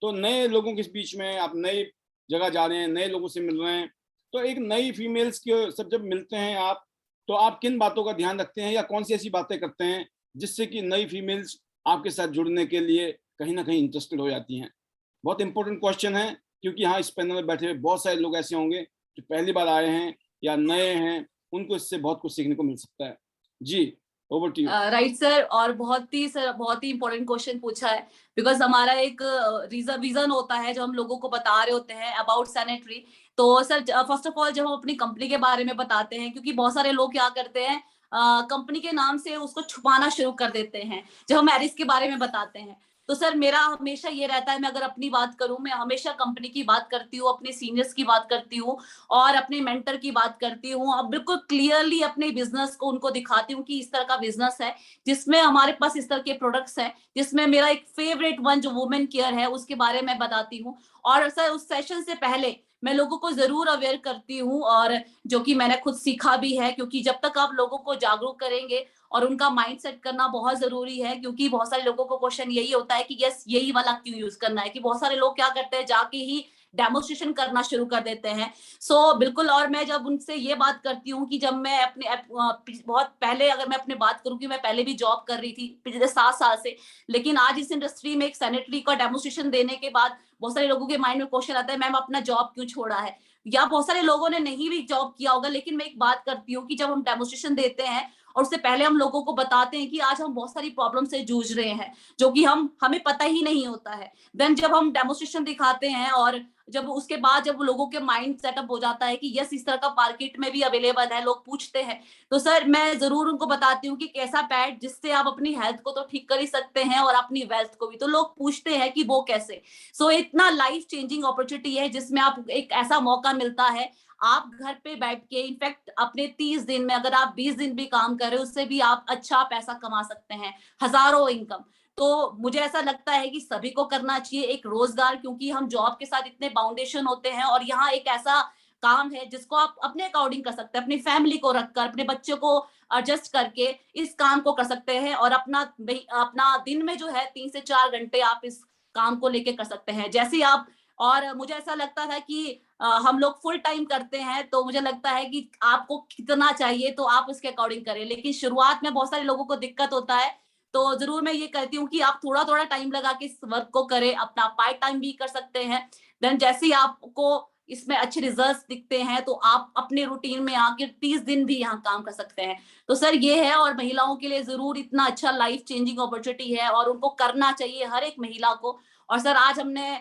तो नए लोगों के बीच में आप नई जगह जा रहे हैं, नए लोगों से मिल रहे हैं, तो एक नई फीमेल्स के सब जब मिलते हैं आप, तो आप किन बातों का ध्यान रखते हैं या कौन सी ऐसी बातें करते हैं जिससे कि नई फीमेल्स आपके साथ जुड़ने के लिए कहीं ना कहीं इंटरेस्टेड हो जाती हैं? बहुत इंपॉर्टेंट क्वेश्चन है, क्योंकि यहाँ इस पैनल में बैठे हुए बहुत सारे लोग ऐसे होंगे जो पहली बार आए हैं या नए हैं, उनको इससे बहुत कुछ सीखने को मिल सकता है। जी, over to you. Right sir, और बहुत ही इंपॉर्टेंट क्वेश्चन पूछा है। बिकॉज हमारा एक रीजन होता है जो हम लोगों को बता रहे होते हैं अबाउट सैनिटरी। तो सर फर्स्ट ऑफ ऑल जब हम अपनी कंपनी के बारे में बताते हैं, क्योंकि बहुत सारे लोग क्या करते हैं, कंपनी के नाम से उसको छुपाना शुरू कर देते हैं जब हम एरिस के बारे में बताते हैं। तो सर मेरा हमेशा ये रहता है, मैं अगर अपनी बात करूं, मैं हमेशा कंपनी की बात करती हूँ, अपने सीनियर्स की बात करती हूँ और अपने मेंटर की बात करती हूँ। अब बिल्कुल क्लियरली अपने बिजनेस को उनको दिखाती हूँ कि इस तरह का बिजनेस है जिसमें हमारे पास इस तरह के प्रोडक्ट्स हैं, जिसमें मेरा एक फेवरेट वन जो वुमेन केयर है उसके बारे में बताती हूँ। और सर उस सेशन से पहले मैं लोगों को जरूर अवेयर करती हूँ, और जो कि मैंने खुद सीखा भी है, क्योंकि जब तक आप लोगों को जागरूक करेंगे और उनका माइंड सेट करना बहुत जरूरी है। क्योंकि बहुत सारे लोगों को क्वेश्चन यही होता है कि यस यही वाला क्यों यूज करना है, कि बहुत सारे लोग क्या करते हैं, जाके ही डेमोस्ट्रेशन करना शुरू कर देते हैं। सो बिल्कुल, और मैं जब उनसे ये बात करती हूँ कि जब मैं अपने बहुत पहले अगर मैं अपनी बात करूँ कि मैं पहले भी जॉब कर रही थी पिछले 7 साल से, लेकिन आज इस इंडस्ट्री में एक सैनिटरी का डेमोस्ट्रेशन देने के बाद बहुत सारे लोगों के माइंड में क्वेश्चन आता है, मैम अपना जॉब क्यों छोड़ा है? या बहुत सारे लोगों ने नहीं भी जॉब किया होगा, लेकिन मैं एक बात करती हूँ कि जब हम डेमोस्ट्रेशन देते हैं और उससे पहले हम लोगों को बताते हैं कि आज हम बहुत सारी प्रॉब्लम से जूझ रहे हैं, जो कि हमें पता ही नहीं होता है। देन जब हम डेमोस्ट्रेशन दिखाते हैं और जब उसके बाद जब लोगों के माइंड सेटअप हो जाता है कि यस इस तरह का मार्केट में भी अवेलेबल है, लोग पूछते हैं, तो सर मैं जरूर उनको बताती हूँ कि कैसा पैड जिससे आप अपनी हेल्थ को तो ठीक कर ही सकते हैं और अपनी वेल्थ को भी। तो लोग पूछते हैं कि वो कैसे। सो इतना लाइफ चेंजिंग अपॉर्चुनिटी है जिसमें आप एक ऐसा मौका मिलता है, आप घर पे बैठ के इनफैक्ट अपने 30 दिन में अगर आप 20 दिन भी काम कर रहे हो उससे भी आप अच्छा पैसा कमा सकते हैं, हजारों इनकम। तो मुझे ऐसा लगता है कि सभी को करना चाहिए एक रोजगार, क्योंकि हम जॉब के साथ इतने बाउंडेशन होते हैं और यहाँ एक ऐसा काम है जिसको आप अपने अकॉर्डिंग कर सकते हैं, अपनी फैमिली को रखकर, अपने बच्चों को एडजस्ट करके इस काम को कर सकते हैं और अपना अपना दिन में जो है 3 से 4 घंटे आप इस काम को लेके कर सकते हैं जैसे आप। और मुझे ऐसा लगता था कि हम लोग फुल टाइम करते हैं, तो मुझे लगता है कि आपको कितना चाहिए तो आप उसके अकॉर्डिंग करें, लेकिन शुरुआत में बहुत सारे लोगों को दिक्कत होता है। तो जरूर मैं ये कहती हूँ कि आप थोड़ा थोड़ा टाइम लगा के इस वर्क को करें, अपना पार्ट टाइम भी कर सकते हैं। देन जैसे ही आपको इसमें अच्छे रिजल्ट्स दिखते हैं तो आप अपने रूटीन में आके 30 दिन भी यहाँ काम कर सकते हैं। तो सर ये है, और महिलाओं के लिए जरूर इतना अच्छा लाइफ चेंजिंग अपॉर्चुनिटी है और उनको करना चाहिए हर एक महिला को। और सर आज हमने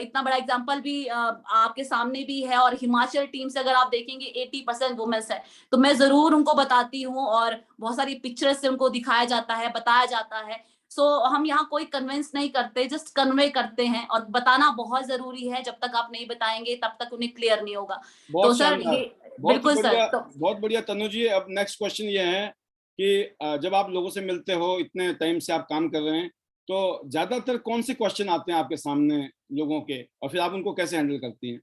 इतना बड़ा एग्जाम्पल भी आपके सामने भी है, और हिमाचल टीम से अगर आप देखेंगे 80% वुमेन्स है, तो मैं जरूर उनको बताती हूँ और बहुत सारी पिक्चर्स से उनको दिखाया जाता है, बताया जाता है। सो हम यहाँ कोई कन्विंस नहीं करते, जस्ट कन्वे करते हैं, और बताना बहुत जरूरी है, जब तक आप नहीं बताएंगे तब तक उन्हें क्लियर नहीं होगा। तो बहुत सर शानदार, ये बहुत ही बिल्कुल सर। बढ़िया, तो बहुत बढ़िया तनु जी। अब नेक्स्ट क्वेश्चन ये है कि जब आप लोगों से मिलते हो, इतने टाइम से आप काम कर रहे हैं, तो ज्यादातर कौन से क्वेश्चन आते हैं आपके सामने लोगों के, और फिर आप उनको कैसे हैंडल करती हैं?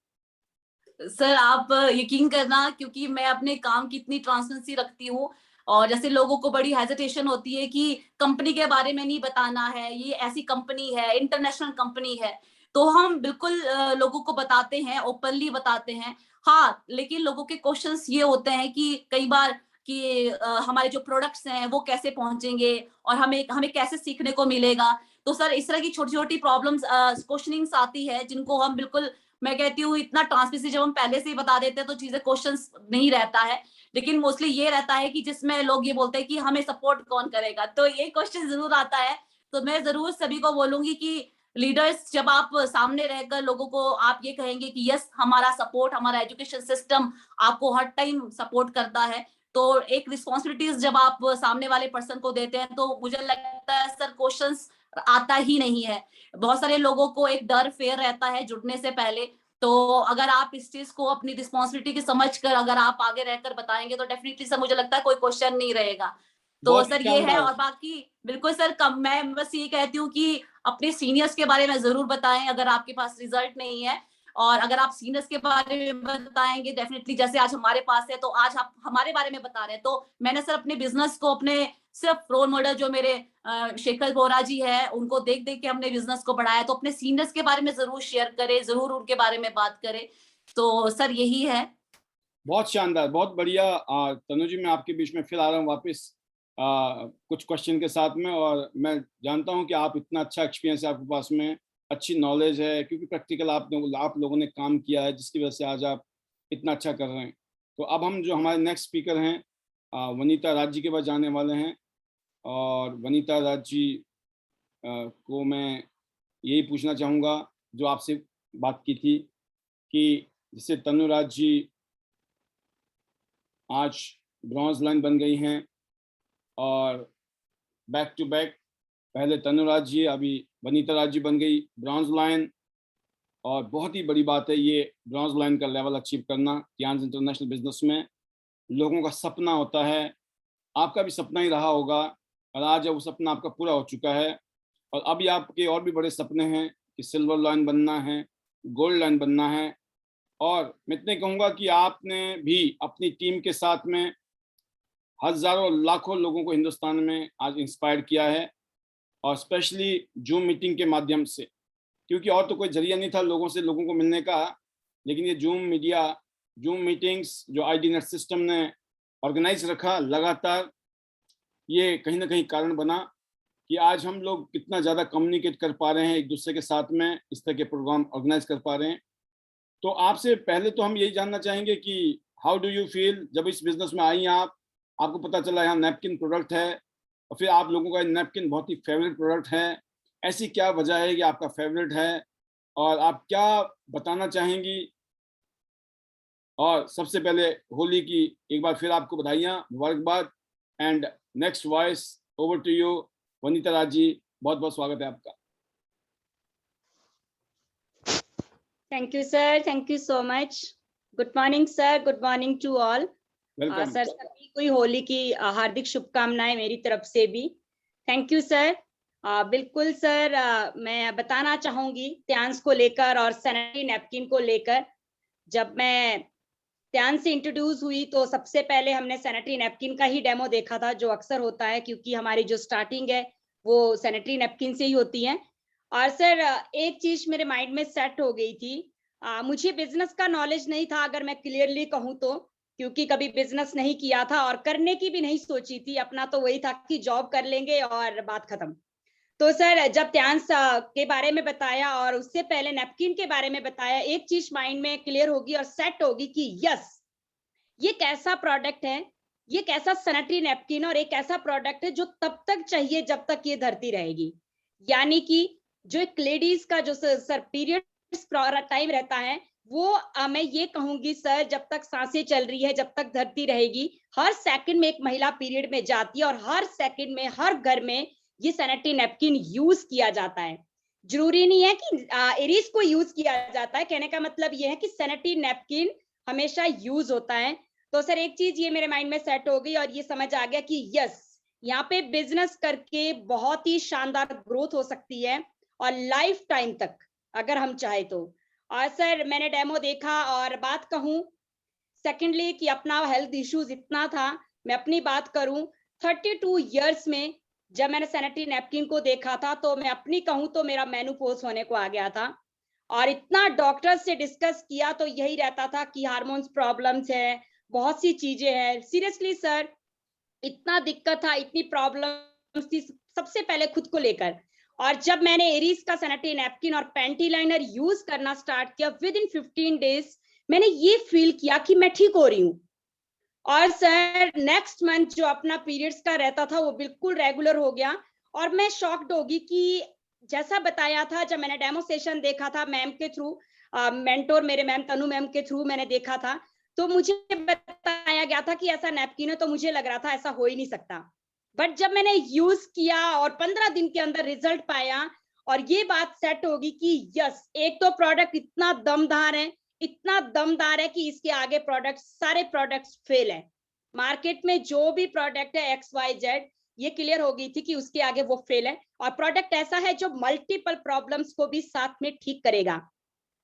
सर आप यकीन करना, क्योंकि मैं अपने काम की इतनी ट्रांसपेरेंसी रखती हूँ, और जैसे लोगों को बड़ी हेजिटेशन होती है कि कंपनी के बारे में नहीं बताना है, ये ऐसी कंपनी है, इंटरनेशनल कंपनी है, तो हम बिल्कुल लोगों को बताते हैं, ओपनली बताते हैं। हाँ, लेकिन लोगों के क्वेश्चंस ये होते हैं कि कई बार कि हमारे जो प्रोडक्ट्स हैं वो कैसे पहुंचेंगे और हमें हमें कैसे सीखने को मिलेगा। तो सर इस तरह की छोटी छोटी प्रॉब्लम्स क्वेश्चनिंग्स आती है, जिनको हम बिल्कुल, मैं कहती हूँ इतना ट्रांसपेरेंसी जब हम पहले से ही बता देते हैं तो चीजें क्वेश्चंस नहीं रहता है। लेकिन मोस्टली ये रहता है कि जिसमें लोग ये बोलते हैं कि हमें सपोर्ट कौन करेगा, तो ये क्वेश्चन जरूर आता है। तो मैं जरूर सभी को बोलूंगी कि लीडर्स, जब आप सामने रहकर लोगों को आप ये कहेंगे कि यस हमारा सपोर्ट, हमारा एजुकेशन सिस्टम आपको हर टाइम सपोर्ट करता है, तो एक रिस्पॉन्सिबिलिटीज जब आप सामने वाले पर्सन को देते हैं, तो मुझे लगता है सर क्वेश्चंस आता ही नहीं है। बहुत सारे लोगों को एक डर फेयर रहता है जुड़ने से पहले। तो अगर आप इस चीज को अपनी रिस्पॉन्सिबिलिटी की समझ कर अगर आप आगे रहकर बताएंगे तो डेफिनेटली सर मुझे लगता है कोई क्वेश्चन नहीं रहेगा। तो बहुत ही सर ये है, शानदार। और बाकी बिल्कुल सर कम, मैं बस ये कहती हूँ कि अपने सीनियर्स के बारे में जरूर बताएं अगर आपके पास रिजल्ट नहीं है, और अगर आप सीनियर्स के बारे में बताएंगे डेफिनेटली, जैसे आज हमारे पास है तो आज आप हमारे बारे में बता रहे हैं, तो मैंने सर अपने बिजनेस को, अपने सिर्फ रोल मॉडल जो मेरे शेखर बोरा जी है, उनको देख देख के हमने बिजनेस को बढ़ाया। तो अपने सीनियर्स के बारे में जरूर शेयर करें, जरूर उनके बारे में बात करें। तो सर यही है। बहुत शानदार, बहुत बढ़िया। तनु जी, मैं आपके बीच में फिर आ रहा हूँ वापस कुछ क्वेश्चन के साथ में, और मैं जानता हूँ कि आप इतना अच्छा एक्सपीरियंस है आपके पास में, अच्छी नॉलेज है, क्योंकि प्रैक्टिकल आप लोगों ने काम किया है जिसकी वजह से आज आप इतना अच्छा कर रहे हैं। तो अब हम जो हमारे नेक्स्ट स्पीकर हैं वनीता राज जी के पास जाने वाले हैं, और वनीता राज जी को मैं यही पूछना चाहूँगा जो आपसे बात की थी, कि जैसे तनु राज जी आज ब्रॉन्ज लाइन बन गई हैं, और बैक टू बैक पहले तनुराज जी, अभी वनीता राज जी बन गई ब्रॉन्ज लाइन। और बहुत ही बड़ी बात है ये ब्रॉन्ज लाइन का लेवल अचीव करना टियान्स इंटरनेशनल बिजनेस में। लोगों का सपना होता है, आपका भी सपना ही रहा होगा, और आज वो सपना आपका पूरा हो चुका है। और अभी आपके और भी बड़े सपने हैं कि सिल्वर लाइन बनना है, गोल्ड लाइन बनना है। और मैं इतने कहूँगा कि आपने भी अपनी टीम के साथ में हजारों लाखों लोगों को हिंदुस्तान में आज इंस्पायर किया है, और स्पेशली जूम मीटिंग के माध्यम से क्योंकि और तो कोई जरिया नहीं था लोगों को मिलने का। लेकिन ये जूम मीटिंग्स जो आईडी नेट सिस्टम ने ऑर्गेनाइज रखा लगातार, ये कहीं ना कहीं कारण बना कि आज हम लोग कितना ज़्यादा कम्युनिकेट कर पा रहे हैं एक दूसरे के साथ में, इस तरह के प्रोग्राम ऑर्गेनाइज कर पा रहे हैं। तो आपसे पहले तो हम यही जानना चाहेंगे कि हाउ डू यू फील जब इस बिजनेस में आई आप, आपको पता चला यहाँ नैपकिन प्रोडक्ट है और फिर आप लोगों का नैपकिन बहुत ही फेवरेट प्रोडक्ट है। ऐसी क्या वजह है कि आपका फेवरेट है और आप क्या बताना चाहेंगी? और सबसे पहले होली की एक बार फिर आपको बधाइयाँ, मुबारकबाद। And next voice over to you Vanita Raj ji, बहुत बहुत स्वागत है आपका। Thank you sir, thank you so much. Good morning sir, good morning to all. Welcome sir सभी को होली की हार्दिक शुभकामनाएं मेरी तरफ से भी। Thank you sir. बिल्कुल सर, मैं बताना चाहूंगी त्यांश को लेकर और सैनिटरी नैपकिन को लेकर। जब मैं त्यांश से इंट्रोड्यूस हुई तो सबसे पहले हमने सैनिटरी नैपकिन का ही डेमो देखा था, जो अक्सर होता है क्योंकि हमारी जो स्टार्टिंग है वो सैनिटरी नैपकिन से ही होती है। और सर एक चीज मेरे माइंड में सेट हो गई थी। मुझे बिजनेस का नॉलेज नहीं था, अगर मैं क्लियरली कहूँ तो, क्योंकि कभी बिजनेस नहीं किया था और करने की भी नहीं सोची थी। अपना तो वही था कि जॉब कर लेंगे और बात खत्म। तो सर जब त्यांश के बारे में बताया और उससे पहले नैपकिन के बारे में बताया, एक चीज माइंड में क्लियर होगी और सेट होगी कि यस, ये कैसा प्रोडक्ट है, ये कैसा सैनिटरी नैपकिन और एक ऐसा प्रोडक्ट है जो तब तक चाहिए जब तक ये धरती रहेगी। यानी कि जो एक लेडीज का जो सर पीरियड्स टाइम रहता है वो मैं ये कहूंगी सर, जब तक सांसें चल रही है, जब तक धरती रहेगी, हर सेकंड में एक महिला पीरियड में जाती है और हर सेकंड में हर घर में ये सैनिटरी नैपकिन यूज किया जाता है। जरूरी नहीं है कि एरीज को यूज किया जाता है, कहने का मतलब ये है कि सैनिटरी नैपकिन हमेशा यूज होता है। तो सर एक चीज ये मेरे माइंड में सेट हो गई और ये समझ आ गया कि यस, यहाँ पे बिजनेस करके बहुत ही शानदार ग्रोथ हो सकती है और लाइफ टाइम तक अगर हम चाहे तो। और सर मैंने डेमो देखा और बात कहूं सेकेंडली कि अपना हेल्थ इश्यूज इतना था, मैं अपनी बात करूं 32 इयर्स में जब मैंने सैनिटरी नैपकिन को देखा था तो मैं अपनी कहूं तो मेरा मेनोपॉज होने को आ गया था। और इतना डॉक्टर से डिस्कस किया तो यही रहता था कि हार्मोन्स प्रॉब्लम्स है, बहुत सी चीजें हैं। सीरियसली सर इतना दिक्कत था, इतनी प्रॉब्लम्स थी, सबसे पहले खुद को लेकर। और जब मैंने एरीज का सैनिटरी नैपकिन और पैंटी लाइनर यूज करना स्टार्ट किया, विद इन 15 डेज मैंने ये फील किया कि मैं ठीक हो रही हूँ। और सर नेक्स्ट मंथ जो अपना पीरियड्स का रहता था वो बिल्कुल रेगुलर हो गया। और मैं शॉक्ड होगी कि जैसा बताया था, जब मैंने डेमो सेशन देखा था मैम के थ्रू, मेंटोर मेरे मैम तनु मैम के थ्रू मैंने देखा था, तो मुझे बताया गया था कि ऐसा नैपकिन है, तो मुझे लग रहा था ऐसा हो ही नहीं सकता। बट जब मैंने यूज किया और 15 दिन के अंदर रिजल्ट पाया और ये बात सेट होगी कि यस, एक तो प्रोडक्ट इतना दमदार है, इतना दमदार है कि इसके आगे प्रोडक्ट सारे प्रोडक्ट्स फेल है। मार्केट में जो भी प्रोडक्ट है XYZ, ये क्लियर हो गई थी कि उसके आगे वो फेल है। और प्रोडक्ट ऐसा है जो मल्टीपल प्रॉब्लम्स को भी साथ में ठीक करेगा,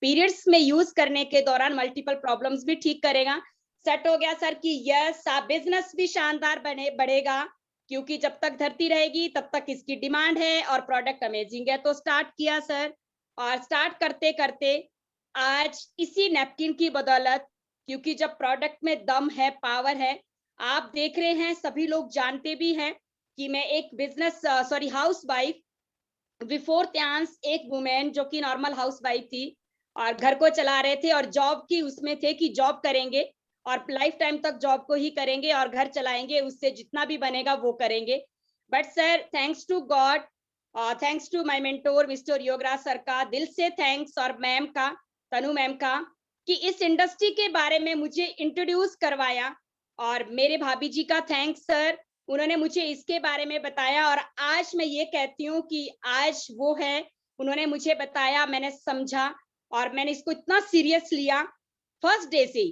पीरियड्स में यूज करने के दौरान मल्टीपल प्रॉब्लम्स भी ठीक करेगा। सेट हो गया सर कि यस, बिजनेस भी शानदार बढ़ेगा, क्योंकि जब तक धरती रहेगी तब तक इसकी डिमांड है और प्रोडक्ट अमेजिंग है। तो स्टार्ट किया सर, और स्टार्ट करते करते आज इसी नैपकिन की बदौलत, क्योंकि जब प्रोडक्ट में दम है, पावर है, आप देख रहे हैं, सभी लोग जानते भी हैं कि मैं एक बिजनेस हाउस वाइफ, बिफोर त्यांश एक वुमेन जो कि नॉर्मल हाउस वाइफ थी और घर को चला रहे थे और जॉब की उसमें थे कि जॉब करेंगे और लाइफ टाइम तक जॉब को ही करेंगे और घर चलाएंगे, उससे जितना भी बनेगा वो करेंगे। But sir thanks to God, thanks to my mentor mister Yograj sir का दिल से थैंक्स, और मैम का, तनु मैम का, कि इस इंडस्ट्री के बारे में मुझे इंट्रोड्यूस करवाया। और मेरे भाभी जी का थैंक्स सर, उन्होंने मुझे इसके बारे में बताया और आज मैं ये कहती हूँ कि आज वो है, उन्होंने मुझे बताया, मैंने समझा और मैंने इसको इतना सीरियस लिया फर्स्ट डे से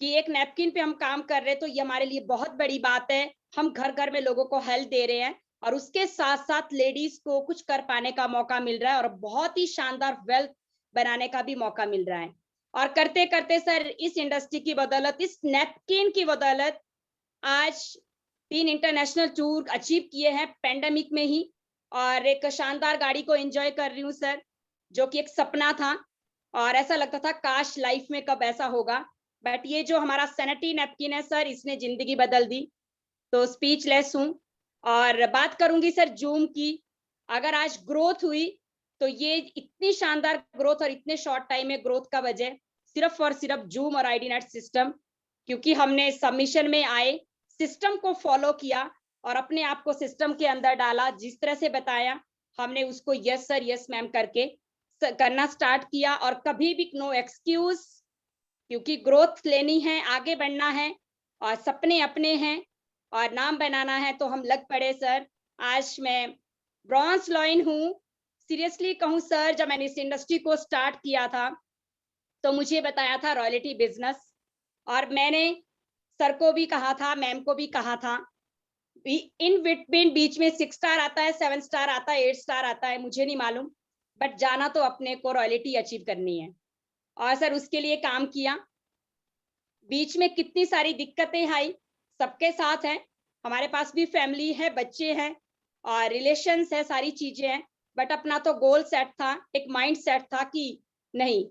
कि एक नैपकिन पे हम काम कर रहे हैं तो ये हमारे लिए बहुत बड़ी बात है। हम घर घर में लोगों को हेल्प दे रहे हैं और उसके साथ साथ लेडीज को कुछ कर पाने का मौका मिल रहा है और बहुत ही शानदार वेल्थ बनाने का भी मौका मिल रहा है। और करते करते सर इस इंडस्ट्री की बदौलत, इस नैपकिन की बदौलत आज 3 इंटरनेशनल टूर अचीव किए हैं पैंडेमिक में ही और एक शानदार गाड़ी को एंजॉय कर रही हूँ सर। जो कि एक सपना था और ऐसा लगता था काश लाइफ में कब ऐसा होगा, बट ये जो हमारा सैनिटरी नैपकिन है सर, इसने जिंदगी बदल दी। तो स्पीचलेस हूँ। और बात करूंगी सर जूम की, अगर आज ग्रोथ हुई तो ये इतनी शानदार ग्रोथ और इतने शॉर्ट टाइम में ग्रोथ का वजह सिर्फ और सिर्फ जूम और आईडीनेट सिस्टम, क्योंकि हमने सबमिशन में आए, सिस्टम को फॉलो किया और अपने आप को सिस्टम के अंदर डाला, जिस तरह से बताया हमने उसको यस सर यस मैम करके करना स्टार्ट किया। और कभी भी नो एक्सक्यूज, क्योंकि ग्रोथ लेनी है, आगे बढ़ना है और सपने अपने हैं और नाम बनाना है, तो हम लग पड़े सर। आज मैं ब्रॉन्ज लॉइन हूँ। सीरियसली कहूँ सर, जब मैंने इस इंडस्ट्री को स्टार्ट किया था तो मुझे बताया था रॉयल्टी बिजनेस, और मैंने सर को भी कहा था, मैम को भी कहा था, इन बिटवीन बीच में 6 स्टार आता है, 7 स्टार आता है, 8 स्टार आता है, मुझे नहीं मालूम, बट जाना तो अपने को रॉयल्टी अचीव करनी है। और सर उसके लिए काम किया। बीच में कितनी सारी दिक्कतें आई, सबके साथ हैं, हमारे पास भी फैमिली है, बच्चे हैं और रिलेशंस है, सारी चीजें हैं, बट अपना तो गोल सेट था, एक माइंड सेट था कि नहीं,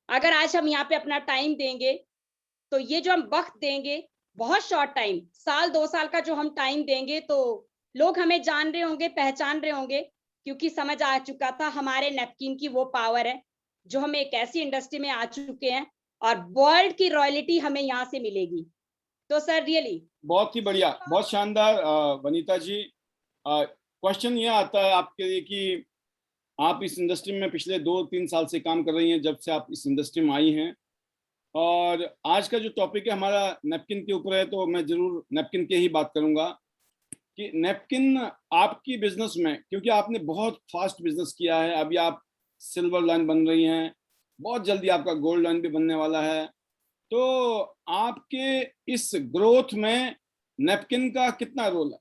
अगर आज हम यहाँ पे अपना टाइम देंगे तो ये जो हम वक्त देंगे, बहुत शॉर्ट टाइम, साल 2 साल का जो हम टाइम देंगे, तो लोग हमें जान रहे होंगे, पहचान रहे होंगे, क्योंकि समझ आ चुका था हमारे नैपकिन की वो पावर है, जो हम एक ऐसी इंडस्ट्री में आ चुके हैं और वर्ल्ड की रॉयल्टी हमें यहाँ से मिलेगी। तो सर रियली बहुत ही बढ़िया, बहुत शानदार। वनीता जी, क्वेश्चन ये आता है आपके लिए कि आप इस इंडस्ट्री में पिछले 2-3 साल से काम कर रही हैं, जब से आप इस इंडस्ट्री में आई हैं, और आज का जो टॉपिक है हमारा नैपकिन के ऊपर है, तो मैं जरूर नैपकिन के ही बात करूंगा कि नैपकिन आपकी बिजनेस में, क्योंकि आपने बहुत फास्ट बिजनेस किया है, अभी आप सिल्वर लाइन बन रही हैं, बहुत जल्दी आपका गोल्ड लाइन भी बनने वाला है, तो आपके इस ग्रोथ में नैपकिन का कितना रोल है?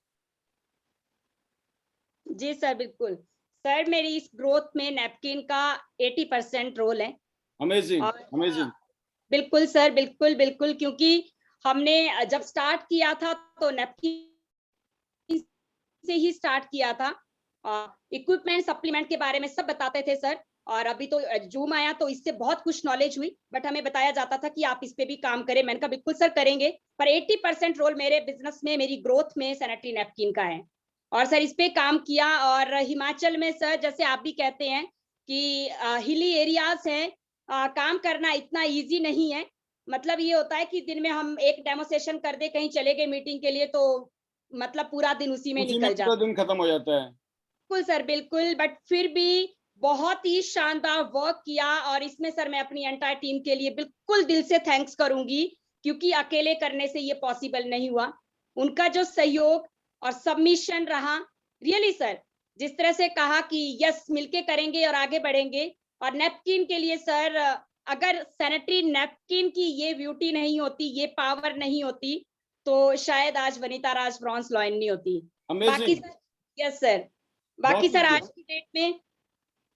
जी सर, बिल्कुल सर, मेरी इस ग्रोथ में नैपकिन का 80% रोल है। अमेजिंग, और अमेजिंग। बिल्कुल सर, बिल्कुल बिल्कुल, क्योंकि हमने जब स्टार्ट किया था तो नैपकिन से ही स्टार्ट किया था। इक्विपमेंट सप्लीमेंट के बारे में सब बताते थे सर, और अभी तो जूम आया तो इससे बहुत कुछ नॉलेज हुई, बट हमें बताया जाता था कि आप इस पे भी काम करें। मैंने कहा बिल्कुल सर करेंगे, पर 80% रोल मेरे बिजनेस में, मेरी ग्रोथ में सैनिटरी नैपकिन का है। और सर इस पे काम किया। और हिमाचल में सर, जैसे आप भी कहते हैं कि हिली एरियाज हैं, काम करना इतना ईजी नहीं है। मतलब ये होता है कि दिन में हम एक डेमोस्ट्रेशन कर दे, कहीं चले गए मीटिंग के लिए, तो मतलब पूरा दिन उसी में निकल जाता है। पूरा दिन खत्म हो जाता है। बिल्कुल सर, बिल्कुल, बट फिर भी बहुत ही शानदार वर्क किया। और इसमें सर मैं अपनी एंटायर टीम के लिए बिल्कुल दिल से थैंक्स करूंगी, क्योंकि अकेले करने से ये पॉसिबल नहीं हुआ। उनका जो सहयोग और सबमिशन रहा, रियली सर, जिस तरह से कहा कि यस मिलके करेंगे और आगे बढ़ेंगे। और नैपकिन के लिए सर, अगर सैनिटरी नैपकिन की ये ब्यूटी नहीं होती, ये पावर नहीं होती, तो शायद आज वनीता राज ब्रॉन्ज लॉइन नहीं होती। बाकी सर, यस सर, बाकी सर आज की डेट में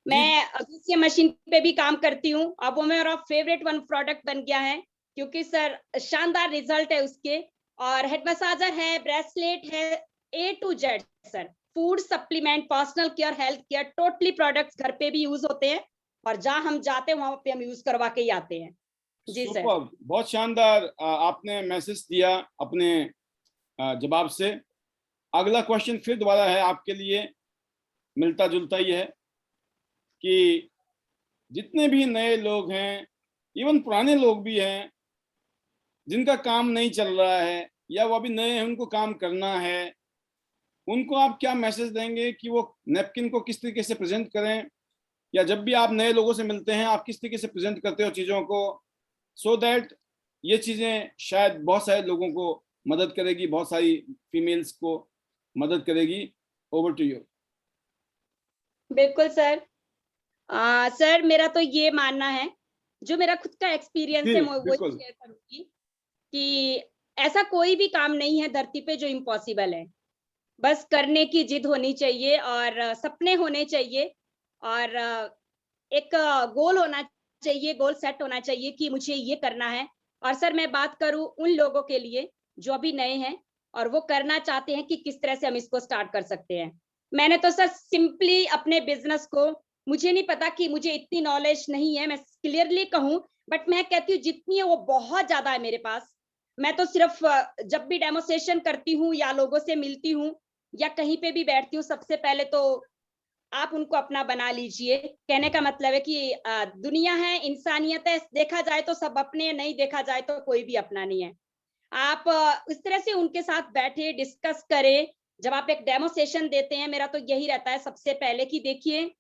मैं दूसरी मशीन पे भी काम करती हूँ। अब वो मेरा फेवरेट वन प्रोडक्ट बन गया है, क्योंकि सर शानदार रिजल्ट है उसके। और हेड मसाजर है, ब्रेसलेट है, A to Z sir, food supplement, personal care, health care, totally products घर पे भी यूज होते हैं, और जहां हम जाते हैं वहां पे हम यूज करवा के ही आते हैं। जी सर, बहुत शानदार आपने मैसेज दिया अपने जवाब से। अगला क्वेश्चन फिर दोबारा है आपके लिए, मिलता जुलता ही है, कि जितने भी नए लोग हैं, इवन पुराने लोग भी हैं, जिनका काम नहीं चल रहा है या वो अभी नए हैं, उनको काम करना है, उनको आप क्या मैसेज देंगे कि वो नैपकिन को किस तरीके से प्रेजेंट करें, या जब भी आप नए लोगों से मिलते हैं आप किस तरीके से प्रेजेंट करते हो चीज़ों को, सो दैट ये चीज़ें शायद बहुत सारे लोगों को मदद करेगी, बहुत सारी फीमेल्स को मदद करेगी। Over to you. बिल्कुल सर। सर मेरा तो ये मानना है, जो मेरा खुद का एक्सपीरियंस है मैं वो शेयर करूंगी, कि ऐसा कोई भी काम नहीं है धरती पे जो इम्पॉसिबल है। बस करने की जिद होनी चाहिए और सपने होने चाहिए, और एक गोल होना चाहिए, गोल सेट होना चाहिए कि मुझे ये करना है। और सर मैं बात करूं उन लोगों के लिए जो अभी नए हैं और वो करना चाहते हैं कि किस तरह से हम इसको स्टार्ट कर सकते हैं। मैंने तो सर सिंपली अपने बिजनेस को मुझे नहीं पता कि मुझे इतनी नॉलेज नहीं है, मैं क्लियरली कहूँ, बट मैं कहती हूँ जितनी है वो बहुत ज्यादा है मेरे पास। मैं तो सिर्फ जब भी डेमोस्ट्रेशन करती हूँ या लोगों से मिलती हूँ या कहीं पे भी बैठती हूँ, सबसे पहले तो आप उनको अपना बना लीजिए। कहने का मतलब है कि दुनिया है, इंसानियत है, देखा जाए तो सब अपने, नहीं देखा जाए तो कोई भी अपना नहीं है। आप इस तरह से उनके साथ बैठे, डिस्कस करें। जब आप एक डेमो सेशन देते हैं, मेरा तो यही रहता है सबसे पहले कि देखिए,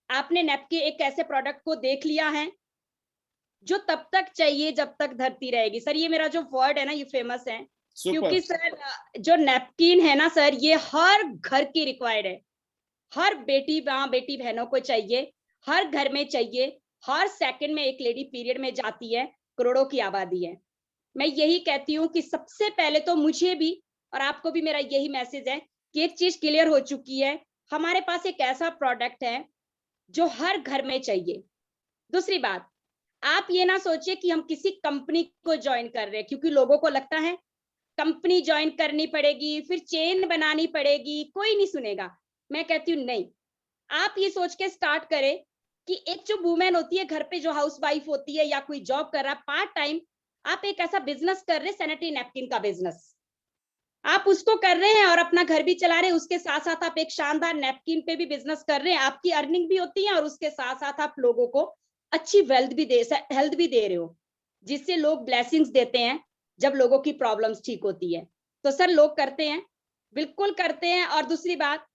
आपने नैपकिन एक ऐसे प्रोडक्ट को देख लिया है जो तब तक चाहिए जब तक धरती रहेगी। सर ये मेरा जो वर्ड है ना, ये फेमस है, क्योंकि सर जो नैपकिन है ना सर, ये हर घर की रिक्वायर्ड है। हर बेटी माँ, बेटी बहनों को चाहिए, हर घर में चाहिए, हर सेकंड में एक लेडी पीरियड में जाती है, करोड़ों की आबादी है। मैं यही कहती हूँ कि सबसे पहले तो मुझे भी और आपको भी मेरा यही मैसेज है कि एक चीज क्लियर हो चुकी है, हमारे पास एक ऐसा प्रोडक्ट है जो हर घर में चाहिए। दूसरी बात, आप ये ना सोचिए कि हम किसी कंपनी को ज्वाइन कर रहे हैं, क्योंकि लोगों को लगता है कंपनी ज्वाइन करनी पड़ेगी, फिर चेन बनानी पड़ेगी, कोई नहीं सुनेगा। मैं कहती हूँ नहीं, आप ये सोच के स्टार्ट करें कि एक जो वुमेन होती है घर पे, जो हाउस वाइफ होती है या कोई जॉब कर रहा है पार्ट टाइम, आप एक ऐसा बिजनेस कर रहे हैं, सैनिटरी नैपकिन का बिजनेस आप उसको कर रहे हैं और अपना घर भी चला रहे हैं, उसके साथ साथ आप एक शानदार नैपकिन पे भी बिजनेस कर रहे हैं, आपकी अर्निंग भी होती है और उसके साथ साथ आप लोगों को अच्छी हेल्थ भी दे रहे हो, जिससे लोग ब्लेसिंग्स देते हैं जब लोगों की प्रॉब्लम्स ठीक होती है। तो सर लोग करते हैं, बिल्कुल करते हैं। और दूसरी बात,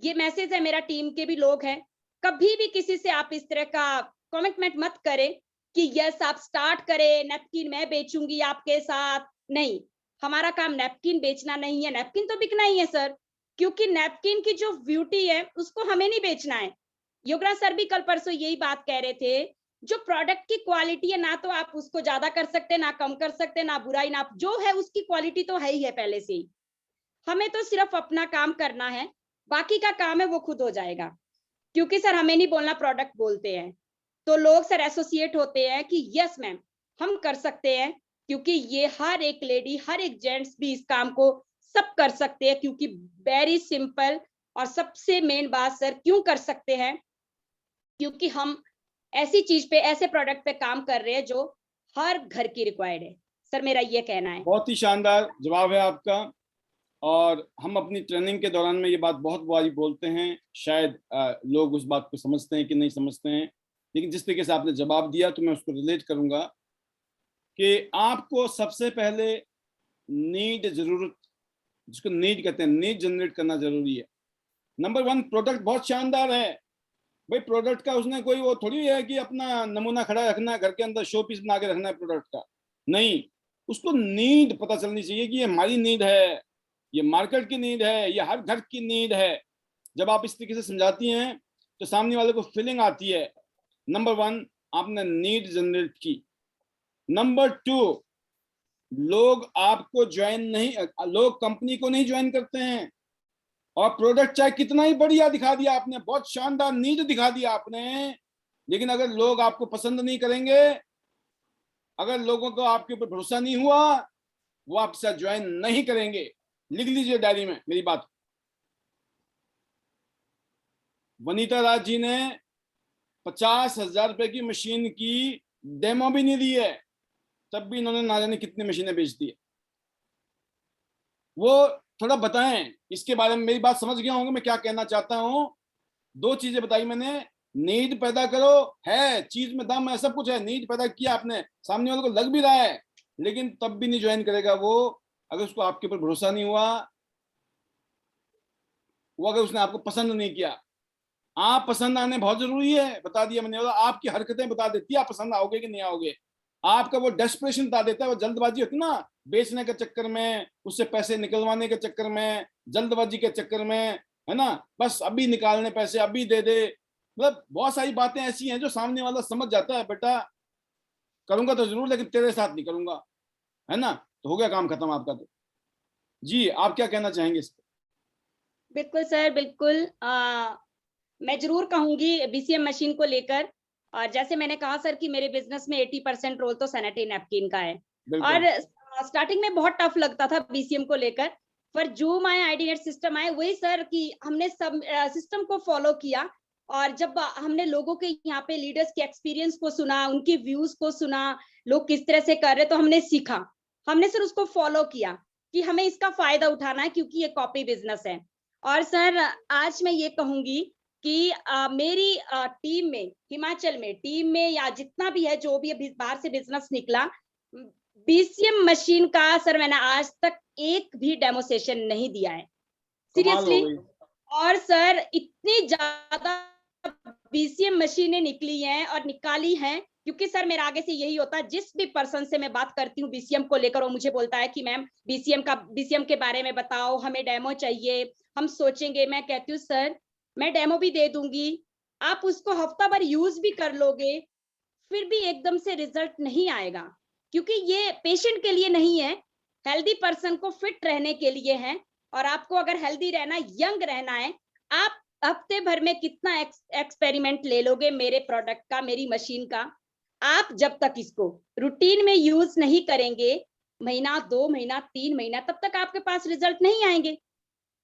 ये मैसेज है मेरा टीम के भी लोग हैं, कभी भी किसी से आप इस तरह का कमिटमेंट मत करें कि यस आप स्टार्ट करें, नैपकिन मैं बेचूंगी आपके साथ। नहीं, हमारा काम नैपकिन बेचना नहीं है, नैपकिन तो बिकना ही है सर, क्योंकि नैपकिन की जो ब्यूटी है उसको हमें नहीं बेचना है। योगराज सर भी कल परसों यही बात कह रहे थे, जो प्रोडक्ट की क्वालिटी है ना तो आप उसको ज्यादा कर सकते, ना कम कर सकते, ना बुराई, ना जो है उसकी क्वालिटी तो है ही है पहले से ही। हमें तो सिर्फ अपना काम करना है, बाकी का काम है वो खुद हो जाएगा। क्योंकि सर हमें नहीं बोलना, प्रोडक्ट बोलते हैं, तो लोग सर एसोसिएट होते हैं कि यस मैम हम कर सकते हैं, क्योंकि ये हर एक लेडी, हर एक जेंट्स भी इस काम को सब कर सकते हैं, क्योंकि वेरी सिंपल। और सबसे मेन बात सर क्यों कर सकते हैं, क्योंकि हम ऐसी चीज पे, ऐसे प्रोडक्ट पे काम कर रहे हैं जो हर घर की रिक्वायर्ड है। सर मेरा ये कहना है। बहुत ही शानदार जवाब है आपका। और हम अपनी ट्रेनिंग के दौरान में ये बात बहुत बारी बोलते हैं, शायद लोग उस बात को समझते हैं कि नहीं समझते हैं, लेकिन जिस तरीके से आपने जवाब दिया तो मैं उसको रिलेट करूंगा कि आपको सबसे पहले नीड, जरूरत, जिसको नीड कहते हैं, नीड जनरेट करना जरूरी है। नंबर 1, प्रोडक्ट बहुत शानदार है भाई, प्रोडक्ट का उसने कोई वो थोड़ी है कि अपना नमूना खड़ा रखना है घर के अंदर, शो पीस बना के रखना है प्रोडक्ट का, नहीं। उसको नीड पता चलनी चाहिए कि ये हमारी नीड है, ये मार्केट की नीड है, ये हर घर की नीड है। जब आप इस तरीके से समझाती हैं तो सामने वाले को फीलिंग आती है। नंबर 1, आपने नीड जनरेट की। नंबर 2, लोग आपको ज्वाइन नहीं, लोग कंपनी को नहीं ज्वाइन करते हैं। और प्रोडक्ट चाहे कितना ही बढ़िया दिखा दिया आपने, बहुत शानदार नीड दिखा दिया आपने, लेकिन अगर लोग आपको पसंद नहीं करेंगे, अगर लोगों को आपके ऊपर भरोसा नहीं हुआ, वो आपके साथ ज्वाइन नहीं करेंगे। लिख लीजिए डायरी में मेरी बात। वनीता राज जी ने 50,000 रुपए की मशीन की डेमो भी नहीं दी है, तब भी इन्होंने ना जाने कितनी मशीनें बेच दी है। वो थोड़ा बताएं इसके बारे में, मेरी बात समझ गया होंगे मैं क्या कहना चाहता हूं। 2 चीजें बताई मैंने, नीड पैदा करो, है चीज में दम है, सब कुछ है, नीड पैदा किया आपने, सामने वाले को लग भी रहा है, लेकिन तब भी नहीं ज्वाइन करेगा वो, अगर उसको आपके ऊपर भरोसा नहीं हुआ, वो अगर उसने आपको पसंद नहीं किया। आप पसंद आने बहुत जरूरी है, बता दिया मैंने, आपकी हरकतें बता देती है आप पसंद आओगे कि नहीं आओगे। आपका वो डेस्परेशन बता देता है, वो जल्दबाजी होती है ना, बेचने के चक्कर में, उससे पैसे निकलवाने के चक्कर में, जल्दबाजी के चक्कर में, है ना, बस अभी निकालने पैसे, अभी दे दे। मतलब बहुत सारी बातें ऐसी हैं जो सामने वाला समझ जाता है, बेटा करूंगा तो जरूर लेकिन तेरे साथ नहीं करूंगा, है ना, तो हो गया काम खत्म आपका। तो जी आप क्या कहना चाहेंगे इस पर? बिल्कुल सर, बिल्कुल। मैं जरूर कहूंगी बीसीएम मशीन को लेकर, और जैसे मैंने कहा सर कि मेरे बिजनेस में 80% रोल तो सैनिटरी नैपकिन का है। और स्टार्टिंग में बहुत टफ लगता था बीसीएम को लेकर, पर जूम आए, आईडीनेट सिस्टम आए, वही सर कि हमने सब सिस्टम को फॉलो किया, और जब हमने लोगों के यहाँ पे लीडर्स के एक्सपीरियंस को सुना, उनके व्यूज को सुना, लोग किस तरह से कर रहे, तो हमने सीखा, हमने सर उसको फॉलो किया कि हमें इसका फायदा उठाना है, क्योंकि ये कॉपी बिजनेस है। और सर आज मैं ये कहूंगी कि मेरी टीम में, हिमाचल में टीम में या जितना भी है, जो भी बाहर से बिजनेस निकला, बीसीएम मशीन का सर मैंने आज तक एक भी डेमो सेशन नहीं दिया है, सीरियसली। और सर इतनी ज्यादा बीसीएम मशीनें निकली हैं और निकाली हैं, क्योंकि सर मेरा आगे से यही होता है, जिस भी पर्सन से मैं बात करती हूँ बीसीएम को लेकर, वो मुझे बोलता है कि मैम बीसीएम के बारे में बताओ, हमें डेमो चाहिए, हम सोचेंगे। मैं कहती हूँ सर मैं डेमो भी दे दूंगी, आप उसको हफ्ता भर यूज भी कर लोगे, फिर भी एकदम से रिजल्ट नहीं आएगा, क्योंकि ये पेशेंट के लिए नहीं है, हेल्दी पर्सन को फिट रहने के लिए है। और आपको अगर हेल्दी रहना, यंग रहना है, आप हफ्ते भर में कितना एक्सपेरिमेंट ले लोगे मेरे प्रोडक्ट का, मेरी मशीन का। आप जब तक इसको रूटीन में यूज नहीं करेंगे, महीना, 2 महीना, 3 महीना, तब तक आपके पास रिजल्ट नहीं आएंगे।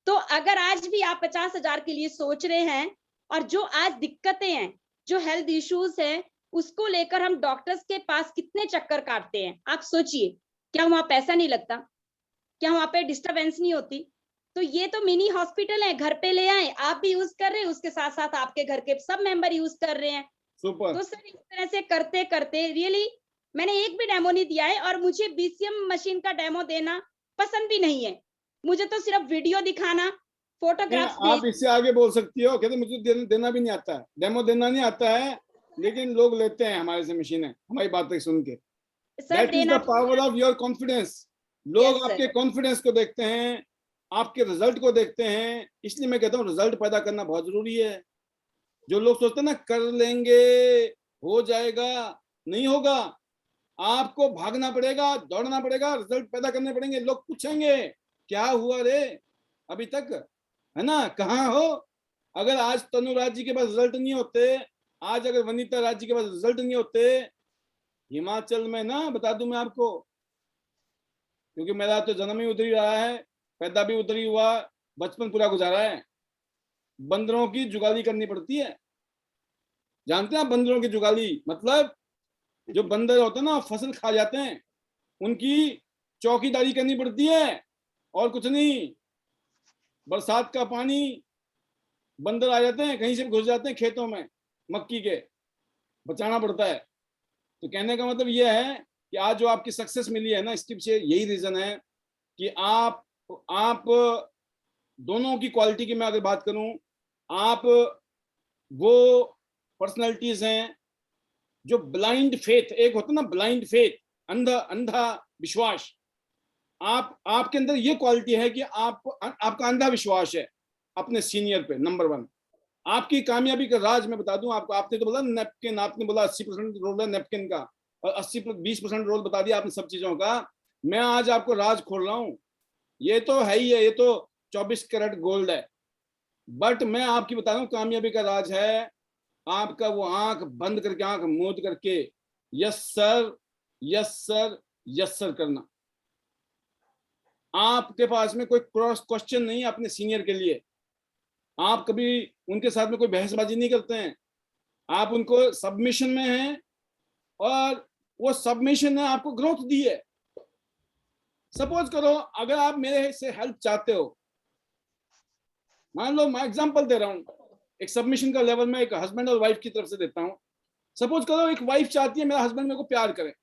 तो अगर आज भी आप 50,000 के लिए सोच रहे हैं, और जो आज दिक्कतें हैं, जो हेल्थ इश्यूज हैं, उसको लेकर हम डॉक्टर्स के पास कितने चक्कर काटते हैं, आप सोचिए, क्या वहां पैसा नहीं लगता? क्या वहां पे डिस्टरबेंस नहीं होती? तो ये तो मिनी हॉस्पिटल है, घर पे ले आए, आप भी यूज कर रहे हैं, उसके साथ साथ आपके घर के सब मेंबर यूज कर रहे हैं। तो सर इस तरह से करते करते रियली मैंने एक भी डेमो नहीं दिया है, और मुझे बीसीएम मशीन का डेमो देना पसंद भी नहीं है। मुझे तो सिर्फ वीडियो दिखाना, फोटोग्राफ्स। आप इससे आगे बोल सकती हो, कहते मुझे देना भी नहीं आता है, डेमो देना नहीं आता है, लेकिन लोग लेते हैं हमारे से मशीनें, हमारी बातें सुन के। That is the power of your confidence. लोग आपके कॉन्फिडेंस को देखते हैं, आपके रिजल्ट को देखते हैं। इसलिए मैं कहता हूँ रिजल्ट पैदा करना बहुत जरूरी है। जो लोग सोचते हैं ना कर लेंगे, हो जाएगा, नहीं होगा। आपको भागना पड़ेगा, दौड़ना पड़ेगा, रिजल्ट पैदा करने पड़ेंगे। लोग पूछेंगे क्या हुआ रे अभी तक, है ना, कहाँ हो? अगर आज तनुराज जी के पास रिजल्ट नहीं होते, आज अगर वनीता राज जी के पास रिजल्ट नहीं होते, हिमाचल में ना, बता दूं मैं आपको, क्योंकि मेरा तो जन्म ही उधर ही रहा है, पैदा भी उधर ही हुआ, बचपन पूरा गुजारा है। बंदरों की जुगाली करनी पड़ती है। जानते हैं आप बंदरों की जुगाली मतलब? जो बंदर होते हैं ना फसल खा जाते हैं, उनकी चौकीदारी करनी पड़ती है, और कुछ नहीं। बरसात का पानी, बंदर आ जाते हैं, कहीं से घुस जाते हैं खेतों में मक्की के, बचाना पड़ता है। तो कहने का मतलब यह है कि आज जो आपकी सक्सेस मिली है ना इसके पीछे यही रीजन है कि आप दोनों की क्वालिटी की मैं अगर बात करूं, आप वो पर्सनालिटीज हैं जो ब्लाइंड फेथ, एक होता ना ब्लाइंड फेथ, अंधा विश्वास। आपके अंदर ये क्वालिटी है कि आपका अंधा विश्वास है अपने सीनियर पे, नंबर 1। आपकी कामयाबी का राज मैं बता दूं आपको। आपने तो बोला नैपकिन, आपने बोला 80% रोल है नैपकिन का, और 20% रोल बता दिया आपने सब चीजों का। मैं आज आपको राज खोल रहा हूं, ये तो है ही है, ये तो 24 कैरेट गोल्ड है। बट मैं आपकी बता रहा हूं कामयाबी का राज है आपका वो आंख बंद करके, आंख मूंद करके yes sir, yes sir, yes sir करना। आपके पास में कोई क्रॉस क्वेश्चन नहीं है अपने सीनियर के लिए। आप कभी उनके साथ में कोई बहसबाजी नहीं करते हैं, आप उनको सबमिशन में हैं, और वो सबमिशन ने आपको ग्रोथ दी है। सपोज करो अगर आप मेरे से हेल्प चाहते हो, मान लो मैं एग्जांपल दे रहा हूं, एक सबमिशन का लेवल में एक हस्बैंड और वाइफ की तरफ से देता हूं। सपोज करो एक वाइफ चाहती है मेरा हस्बैंड मेरे को प्यार करे,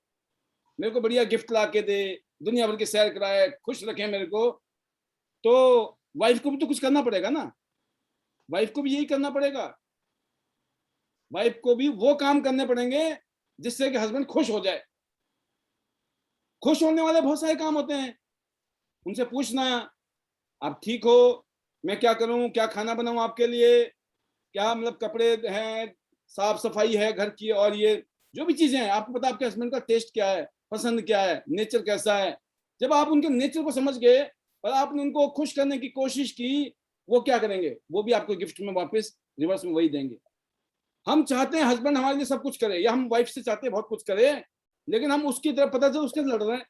मेरे को बढ़िया गिफ्ट ला के दे, दुनिया भर की सैर कराए, खुश रखे मेरे को, तो वाइफ को भी तो कुछ करना पड़ेगा ना, वाइफ को भी यही करना पड़ेगा। वाइफ को भी वो काम करने पड़ेंगे जिससे कि हस्बैंड खुश हो जाए। खुश होने वाले बहुत सारे काम होते हैं। उनसे पूछना आप ठीक हो, मैं क्या करूं, क्या खाना बनाऊं आपके लिए, क्या मतलब कपड़े हैं, साफ सफाई है घर की, और ये जो भी चीजें हैं आपको पता, आपके हस्बैंड का टेस्ट क्या है, पसंद क्या है, नेचर कैसा है। जब आप उनके नेचर को समझ गए और आपने उनको खुश करने की कोशिश की, वो क्या करेंगे, वो भी आपको गिफ्ट में वापस रिवर्स में वही देंगे। हम चाहते हैं हस्बैंड हमारे लिए सब कुछ करे, या हम वाइफ से चाहते हैं बहुत कुछ करे, लेकिन हम उसकी तरफ पता चल उसके लड़ रहे हैं।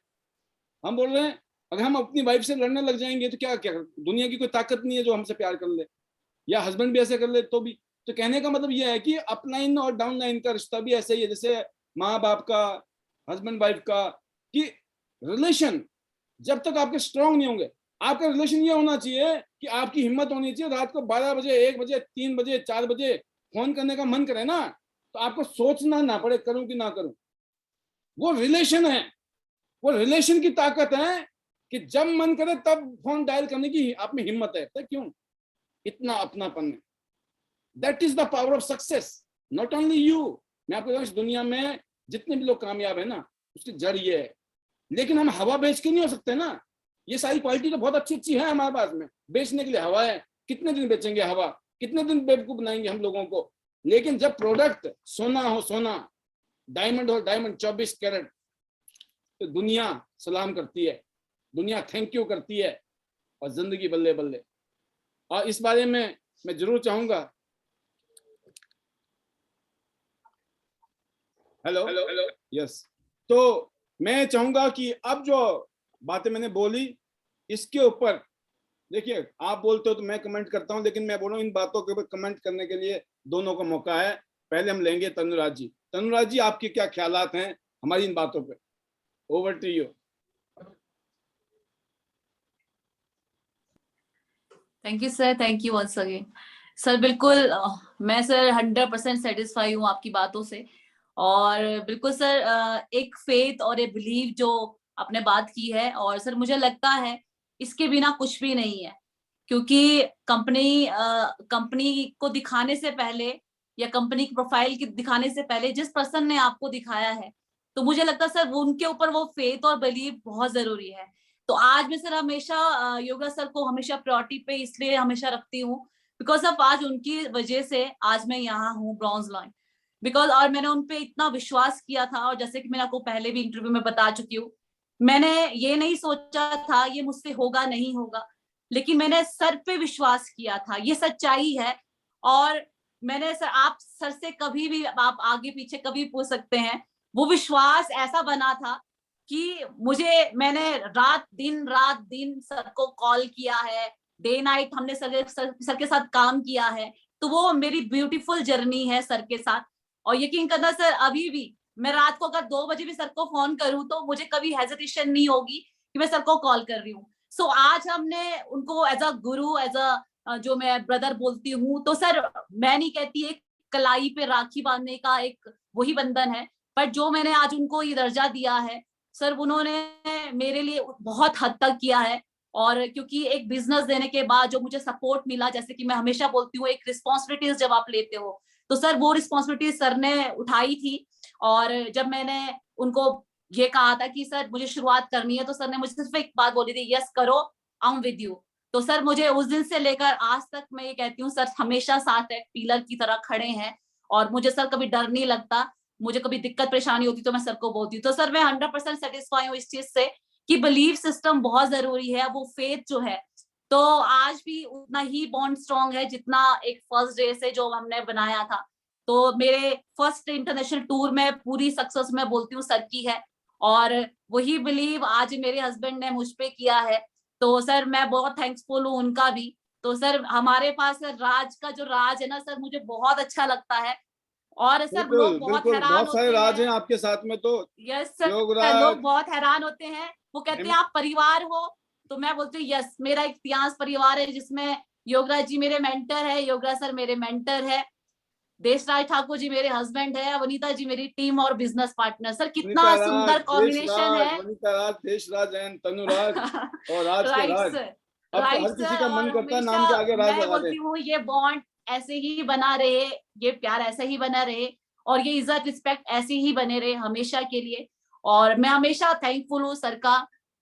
हम बोल रहे हैं अगर हम अपनी वाइफ से लड़ने लग जाएंगे तो क्या क्या दुनिया की कोई ताकत नहीं है जो हमसे प्यार कर ले, या हस्बैंड भी ऐसे कर ले तो भी। तो कहने का मतलब यह है कि अपलाइन और डाउनलाइन का रिश्ता भी ऐसा ही है, जैसे माँ बाप का, हस्बैंड वाइफ का, कि रिलेशन जब तक आपके स्ट्रांग नहीं होंगे, आपका रिलेशन ये होना चाहिए कि आपकी हिम्मत होनी चाहिए रात को 12 बजे, 1 बजे, 3 बजे, 4 बजे फोन करने का मन करे ना, तो आपको सोचना ना पड़े करूं कि ना करूं। वो रिलेशन है, वो रिलेशन की ताकत है कि जब मन करे तब फोन डायल करने की आप में हिम्मत है। तो क्यों? इतना अपनापन है। That is the power of success, not only you. मैं आपको इस दुनिया में जितने भी लोग कामयाब है ना, उसकी जड़ ये है। लेकिन हम हवा बेच के नहीं हो सकते ना। ये सारी क्वालिटी तो बहुत अच्छी अच्छी है हमारे पास में, बेचने के लिए हवा है। कितने दिन बेचेंगे हवा, कितने दिन बेवकूफ बनाएंगे हम लोगों को। लेकिन जब प्रोडक्ट सोना हो सोना, डायमंड हो डायमंड 24 कैरेट, तो दुनिया सलाम करती है, दुनिया थैंक यू करती है, और जिंदगी बल्ले बल्ले। और इस बारे में मैं जरूर चाहूंगा, हेलो यस, तो मैं चाहूंगा कि अब जो बातें मैंने बोली इसके ऊपर, देखिए आप बोलते हो तो मैं कमेंट करता हूं, लेकिन मैं बोल रहा हूं इन बातों के ऊपर कमेंट करने के लिए दोनों का मौका है। पहले हम लेंगे तनुराज जी। तनुराज जी, आपके क्या ख्यालात हैं हमारी इन बातों पे? Over to you. Thank you sir, thank you once again sir. बिल्कुल मैं सर 100% सेटिस्फाई हूँ आपकी बातों से। और बिल्कुल सर एक फेथ और एक बिलीव जो आपने बात की है, और सर मुझे लगता है इसके बिना कुछ भी नहीं है। क्योंकि कंपनी को दिखाने से पहले, या कंपनी की प्रोफाइल की दिखाने से पहले जिस पर्सन ने आपको दिखाया है, तो मुझे लगता है सर वो उनके ऊपर वो फेथ और बिलीव बहुत जरूरी है। तो आज मैं सर हमेशा योगा सर को हमेशा प्रायोरिटी पे इसलिए हमेशा रखती हूँ, बिकॉज ऑफ आज उनकी वजह से आज मैं यहाँ हूँ ब्रॉन्ज लाइन। बिकॉज और मैंने उनपे इतना विश्वास किया था, और जैसे कि मैंने आपको पहले भी इंटरव्यू में बता चुकी हूँ, मैंने ये नहीं सोचा था ये मुझसे होगा नहीं होगा, लेकिन मैंने सर पे विश्वास किया था, ये सच्चाई है। और मैंने सर, आप सर से कभी भी आप आगे पीछे कभी पूछ सकते हैं, वो विश्वास ऐसा बना था कि मैंने रात दिन सर को कॉल किया है, डे नाइट हमने सर के साथ काम किया है। तो वो मेरी ब्यूटीफुल जर्नी है सर के साथ। और यकीन करना सर, अभी भी मैं रात को अगर 2 बजे भी सर को फोन करूं तो मुझे कभी हेजिटेशन नहीं होगी कि मैं सर को कॉल कर रही हूँ। सो आज हमने उनको as a Guru, as a जो मैं ब्रदर बोलती हूँ, तो सर मैं नहीं कहती एक कलाई पे राखी बांधने का एक वही बंधन है, पर जो मैंने आज उनको ये दर्जा दिया है सर, उन्होंने मेरे लिए बहुत हद तक किया है। और क्योंकि एक बिजनेस देने के बाद जो मुझे सपोर्ट मिला, जैसे कि मैं हमेशा बोलती हूँ, एक रिस्पॉन्सिबिलिटीज जब आप लेते हो, तो सर वो रिस्पॉन्सिबिलिटी सर ने उठाई थी। और जब मैंने उनको ये कहा था कि सर मुझे शुरुआत करनी है, तो सर ने मुझे सिर्फ एक बात बोली थी, यस करो, आई एम विद यू। तो सर मुझे उस दिन से लेकर आज तक मैं ये कहती हूँ, सर हमेशा साथ है, पिलर की तरह खड़े हैं। और मुझे सर कभी डर नहीं लगता, मुझे कभी दिक्कत परेशानी होती तो मैं सर को बोलती हूँ। तो सर मैं 100% सेटिस्फाई हूँ इस चीज से कि बिलीफ सिस्टम बहुत जरूरी है, वो फेथ जो है। तो आज भी उतना ही बॉन्ड स्ट्रॉन्ग है जितना एक फर्स्ट डे से जो हमने बनाया था। तो मेरे फर्स्ट इंटरनेशनल टूर में पूरी सक्सेस मैं बोलती हूँ सर की है, और वही बिलीव आज मेरे हस्बैंड ने मुझ पे किया है। तो सर मैं बहुत थैंक्सफुल हूँ उनका भी। तो सर हमारे पास राज का जो राज है ना सर, मुझे बहुत अच्छा लगता है। और सर बिल्कुल लोग बहुत बिल्कुल, हैरान बहुत सारे होते राज हैं हैं। आपके साथ में तो। यस सर, योगराज, लोग बहुत हैरान होते हैं, वो कहते हैं आप परिवार हो। तो मैं बोलती हूँ यस, मेरा एक इतिहास परिवार है जिसमें योगराज जी मेरे मेंटर है, योगराज सर मेरे मेंटर है, देशराज ठाकुर जी मेरे हस्बैंड है, वनीता जी मेरी टीम और बिजनेस पार्टनर। सर वनिता कितना राज, सुंदर देश कॉम्बिनेशन राज, है। वनिता राज, देश राज एंड तनुराज, और राज के राइट राज। सर, अब तो राइट हर किसी सर। का मन और करता है हमेशा नाम के आगे राज मैं लगा दे। बोलती हूँ ये बॉन्ड ऐसे ही बना रहे, ये प्यार ऐसा ही बना रहे, और ये इज्जत रिस्पेक्ट ऐसे ही बने रहे हमेशा के लिए। और मैं हमेशा थैंकफुल हूँ सर का,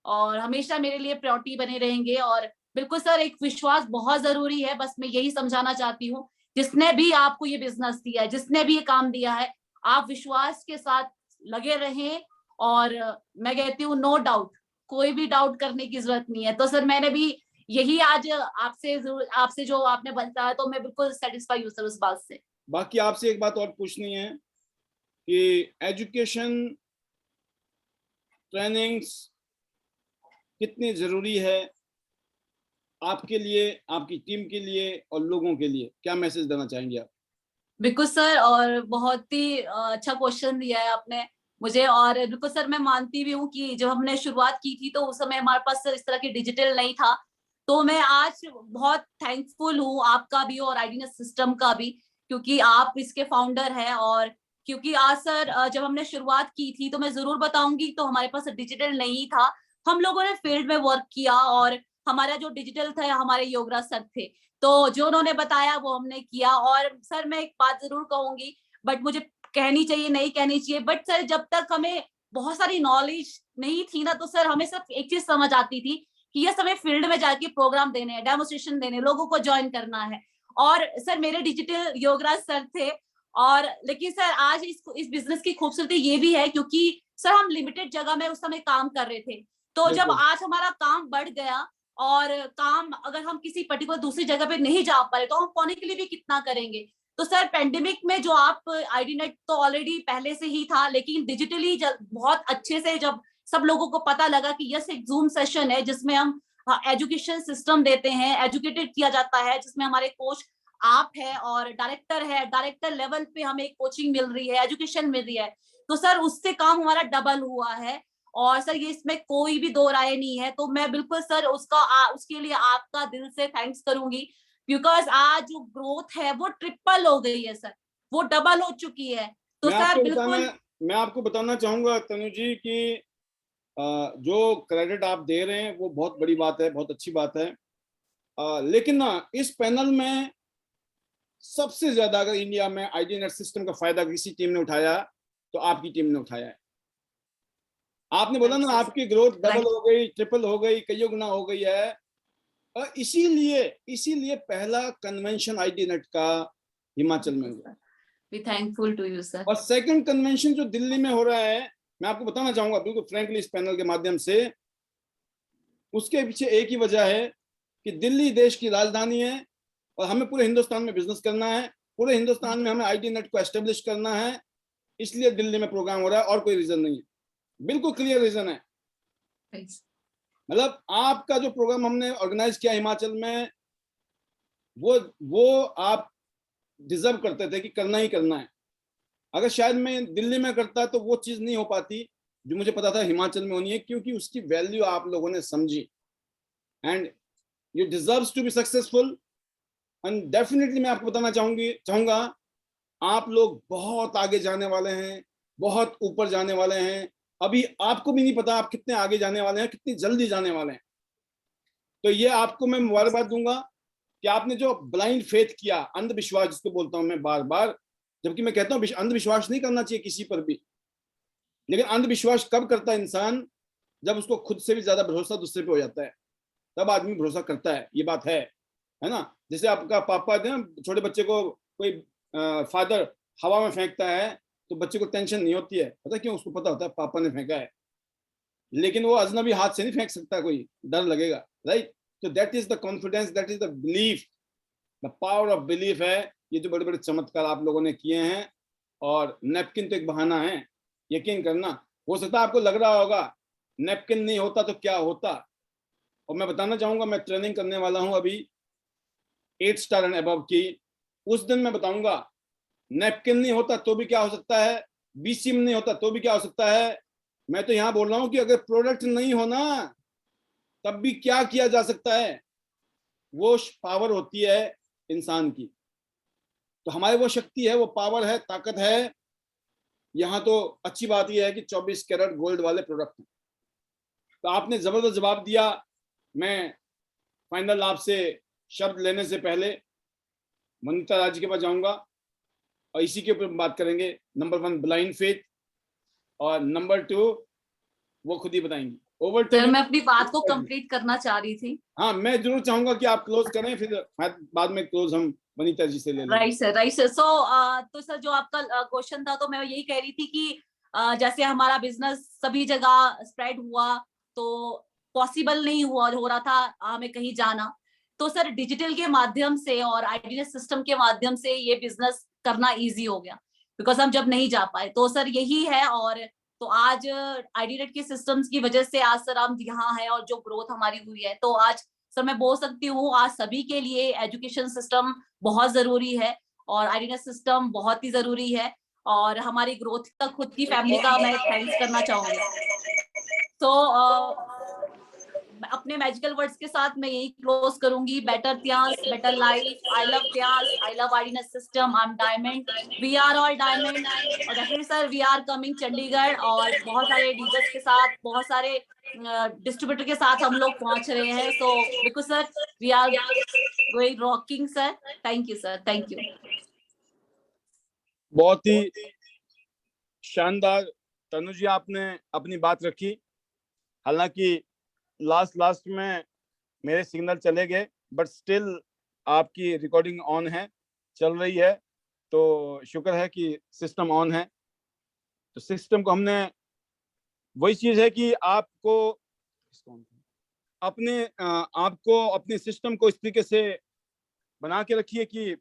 और हमेशा मेरे लिए प्रायोरिटी बने रहेंगे। और बिल्कुल सर, एक विश्वास बहुत जरूरी है, बस मैं यही समझाना चाहती हूँ, जिसने भी आपको ये बिजनेस दिया है, जिसने भी ये काम दिया है, आप विश्वास के साथ लगे रहें। और मैं कहती हूँ नो डाउट, कोई भी डाउट करने की जरूरत नहीं है। तो सर मैंने भी यही आज आपसे जो आपने बताया, तो मैं बिल्कुल सेटिस्फाई हूँ सर उस बात से। बाकी आपसे एक बात और पूछनी है कि एजुकेशन, ट्रेनिंग्स कितनी जरूरी है आपके लिए, आपकी टीम के लिए और लोगों के लिए? क्या मैसेज देना चाहेंगे आप? बिल्कुल सर, और बहुत ही अच्छा क्वेश्चन दिया है आपने मुझे। और बिल्कुल सर, मैं मानती भी हूँ कि जब हमने शुरुआत की थी तो उस समय हमारे पास सर इस तरह की डिजिटल नहीं था। तो मैं आज बहुत थैंकफुल हूँ आपका भी और आईडीनेस सिस्टम का भी, क्योंकि आप इसके फाउंडर हैं। और क्योंकि आज सर जब हमने शुरुआत की थी तो मैं जरूर बताऊंगी, तो हमारे पास डिजिटल नहीं था। हम लोगों ने फील्ड में वर्क किया और हमारा जो डिजिटल था हमारे योगराज सर थे, तो जो उन्होंने बताया वो हमने किया। और सर मैं एक बात जरूर कहूंगी, बट मुझे कहनी चाहिए नहीं कहनी चाहिए, बट सर जब तक हमें बहुत सारी नॉलेज नहीं थी ना, तो सर हमें सिर्फ एक चीज समझ आती थी कि यस हमें फील्ड में जाके प्रोग्राम देने हैं, डेमोस्ट्रेशन देने, लोगों को ज्वाइन करना है। और सर मेरे डिजिटल योगराज सर थे। और लेकिन सर आज इस बिजनेस की खूबसूरती ये भी है क्योंकि सर हम लिमिटेड जगह में उस समय काम कर रहे थे। तो जब बिल्कुल। आज हमारा काम बढ़ गया और काम अगर हम किसी पर्टिकुलर दूसरी जगह पे नहीं जा पा रहे तो हम पढ़ने के लिए भी कितना करेंगे। तो सर पेंडेमिक में जो आप आईडीनेट तो ऑलरेडी पहले से ही था, लेकिन डिजिटली बहुत अच्छे से जब सब लोगों को पता लगा कि यस एक जूम सेशन है जिसमें हम एजुकेशन सिस्टम देते हैं, एजुकेटेड किया जाता है, जिसमें हमारे कोच आप है और डायरेक्टर है, डायरेक्टर लेवल पे हमें कोचिंग मिल रही है, एजुकेशन मिल रही है। तो सर उससे काम हमारा डबल हुआ है। और सर ये इसमें कोई भी दो राय नहीं है। तो मैं बिल्कुल सर उसके लिए आपका दिल से थैंक्स करूंगी, बिकॉज आज जो ग्रोथ है वो ट्रिपल हो गई है सर, वो डबल हो चुकी है। तो सर बिल्कुल मैं आपको बताना चाहूंगा तनु जी कि जो क्रेडिट आप दे रहे हैं वो बहुत बड़ी बात है, बहुत अच्छी बात है। लेकिन ना इस पैनल में सबसे ज्यादा अगर इंडिया में आईडीनेट सिस्टम का फायदा किसी टीम ने उठाया तो आपकी टीम ने उठाया है। आपने बोला ना आपकी ग्रोथ डबल हो गई, ट्रिपल हो गई, कईयों गुना हो गई है। इसीलिए पहला कन्वेंशन आईडीनेट का हिमाचल में हुआ। Be thankful to you sir. और सेकंड कन्वेंशन जो दिल्ली में हो रहा है, मैं आपको बताना चाहूंगा बिल्कुल फ्रैंकली इस पैनल के माध्यम से, उसके पीछे एक ही वजह है कि दिल्ली देश की राजधानी है और हमें पूरे हिंदुस्तान में बिजनेस करना है, पूरे हिंदुस्तान में हमें आईडीनेट को एस्टेब्लिश करना है, इसलिए दिल्ली में प्रोग्राम हो रहा है और कोई रीजन नहीं है। बिल्कुल क्लियर रीजन है। मतलब आपका जो प्रोग्राम हमने ऑर्गेनाइज किया हिमाचल में, वो आप डिजर्व करते थे कि करना ही करना है। अगर शायद मैं दिल्ली में करता तो वो चीज नहीं हो पाती जो मुझे पता था हिमाचल में होनी है, क्योंकि उसकी वैल्यू आप लोगों ने समझी। And you deserves to be successful. And definitely मैं आपको बताना चाहूंगा आप लोग बहुत आगे जाने वाले हैं, बहुत ऊपर जाने वाले हैं। अभी आपको भी नहीं पता आप कितने आगे जाने वाले हैं, कितनी जल्दी जाने वाले हैं। तो ये आपको मैं मुबारकबाद दूंगा कि आपने जो ब्लाइंड फेथ किया, अंधविश्वास जिसको बोलता हूं मैं बार बार, जबकि मैं कहता हूं अंधविश्वास नहीं करना चाहिए किसी पर भी, लेकिन अंधविश्वास कब करता है इंसान, जब उसको खुद से भी ज्यादा भरोसा दूसरे पे हो जाता है, तब आदमी भरोसा करता है। ये बात है ना। जैसे आपका पापा है ना, छोटे बच्चे को कोई फादर हवा में फेंकता है तो बच्चे को टेंशन नहीं होती है, पता क्यों? उसको पता होता है पापा ने फेंका है। लेकिन वो अजनबी हाथ से नहीं फेंक सकता, कोई डर लगेगा, राइट? तो that is the confidence, that is the belief, the power of belief है। ये जो बड़े बड़े चमत्कार आप लोगों ने किए हैं। और नैपकिन तो एक बहाना है, यकीन करना। हो सकता है आपको लग रहा होगा नैपकिन नहीं होता तो क्या होता। और मैं बताना चाहूंगा, मैं ट्रेनिंग करने वाला हूं अभी 8 स्टार एंड अबव की। उस दिन मैं बताऊंगा नैपकिन नहीं होता तो भी क्या हो सकता है, बीसीएम नहीं होता तो भी क्या हो सकता है। मैं तो यहां बोल रहा हूं कि अगर प्रोडक्ट नहीं होना तब भी क्या किया जा सकता है। वो पावर होती है इंसान की। तो हमारी वो शक्ति है, वो पावर है, ताकत है। यहाँ तो अच्छी बात यह है कि 24 कैरेट गोल्ड वाले प्रोडक्ट हैं। तो आपने जबरदस्त जवाब दिया। मैं फाइनल आपसे शब्द लेने से पहले वनिता राज के पास जाऊंगा और इसी के ऊपर बात करेंगे। नंबर 1 ब्लाइंड फेथ और नंबर 2 वो खुद ही बताएंगी। Over to. सर मैं अपनी बात को कंप्लीट करना चाह रही थी। हाँ, मैं जरूर चाहूंगा कि आप क्लोज करें, फिर बाद में क्लोज हम वनिता जी से ले लेंगे। Right sir. सो तो सर जो आपका क्वेश्चन था, तो मैं यही कह रही थी कि जैसे हमारा बिजनेस सभी जगह स्प्रेड हुआ तो पॉसिबल नहीं हो रहा था हमें कहीं जाना। तो सर डिजिटल के माध्यम से और आईडीनेस सिस्टम के माध्यम से ये बिजनेस करना इजी हो गया, बिकॉज हम जब नहीं जा पाए। तो सर यही है। और तो आज आईडीनेट के सिस्टम्स की वजह से आज सर हम यहाँ हैं और जो ग्रोथ हमारी हुई है, तो आज सर मैं बोल सकती हूँ आज सभी के लिए एजुकेशन सिस्टम बहुत जरूरी है। और आईडीनेस सिस्टम बहुत ही जरूरी है, और हमारी ग्रोथ तक खुद की फैमिली का मैं थैंक्स करना चाहूंगी। तो अपने मैजिकल वर्ड्स के साथ मैं यही क्लोज करूंगी। बेटर त्यास, better life, I love Tiens, I love आईडीनेस system, I am diamond, we are all diamond. और definitely sir we are coming Chandigarh, और बहुत सारे डीजर्स के साथ, बहुत सारे डिस्ट्रीब्यूटर के साथ हम लोग पहुंच रहे हैं। So because sir we are going rocking sir. Thank you sir, thank you. बहुत ही शानदार तनु जी, आपने अपनी बात रखी। हालांकि लास्ट में मेरे सिग्नल चले गए, बट स्टिल आपकी रिकॉर्डिंग ऑन है, चल रही है, तो शुक्र है कि सिस्टम ऑन है। तो सिस्टम को हमने, वही चीज है कि आपको अपने सिस्टम को इस तरीके से बना के रखिए कि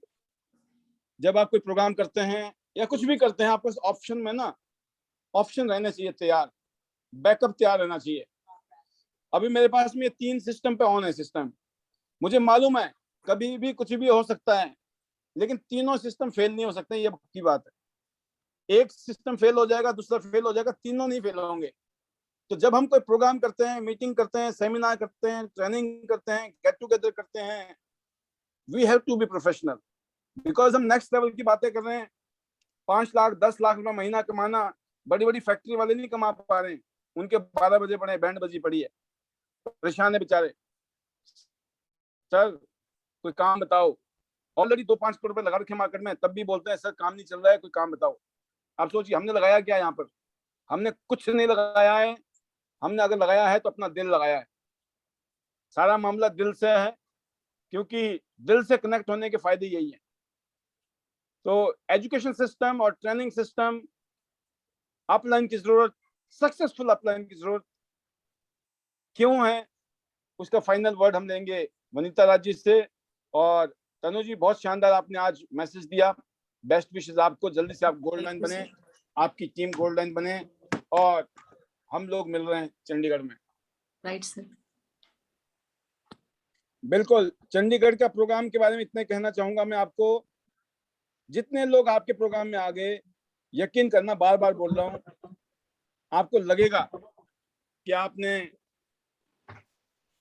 जब आप कोई प्रोग्राम करते हैं या कुछ भी करते हैं, आपको ऑप्शन में ना ऑप्शन रहने चाहिए तैयार, बैकअप तैयार रहना चाहिए। अभी मेरे पास में 3 सिस्टम पे ऑन है सिस्टम। मुझे मालूम है कभी भी कुछ भी हो सकता है, लेकिन तीनों सिस्टम फेल नहीं हो सकते, ये पक्की बात है। एक सिस्टम फेल हो जाएगा, दूसरा फेल हो जाएगा, तीनों नहीं फेल होंगे। तो जब हम कोई प्रोग्राम करते हैं, मीटिंग करते हैं, सेमिनार करते हैं, ट्रेनिंग करते हैं, गेट टुगेदर करते हैं, we have to be professional. Because हम नेक्स्ट लेवल की बातें कर रहे हैं। 5 लाख 10 लाख रुपए महीना कमाना बड़ी बड़ी फैक्ट्री वाले नहीं कमा पा रहे हैं। उनके 12 बजे पड़े, बैंड बजी पड़ी है, परेशान है बेचारे। सर कोई काम बताओ। ऑलरेडी 2-5 करोड़ रुपए लगा रखे मार्केट में, तब भी बोलते हैं सर काम नहीं चल रहा है, कोई काम बताओ। आप सोचिए हमने लगाया क्या यहाँ पर? हमने कुछ नहीं लगाया है। हमने अगर लगाया है तो अपना दिल लगाया है। सारा मामला दिल से है, क्योंकि दिल से कनेक्ट होने के फायदे यही है। तो एजुकेशन सिस्टम और ट्रेनिंग सिस्टम, अपलाइन की जरूरत, सक्सेसफुल अपलाइन की जरूरत क्यों है, उसका फाइनल वर्ड हम लेंगे वनीता राज जी से। और तनु जी बहुत शानदार आपने आज मैसेज दिया। बेस्ट विशेस आपको, जल्दी से आप गोल्ड लाइन बने, आपकी टीम गोल्ड लाइन बने, और हम लोग मिल रहे हैं चंडीगढ़ में। Right sir. बिल्कुल, चंडीगढ़ का प्रोग्राम के बारे में इतना कहना चाहूंगा मैं आपको। जितने लोग आपके प्रोग्राम में आ गए, यकीन करना, बार बार बोल रहा हूं, आपको लगेगा कि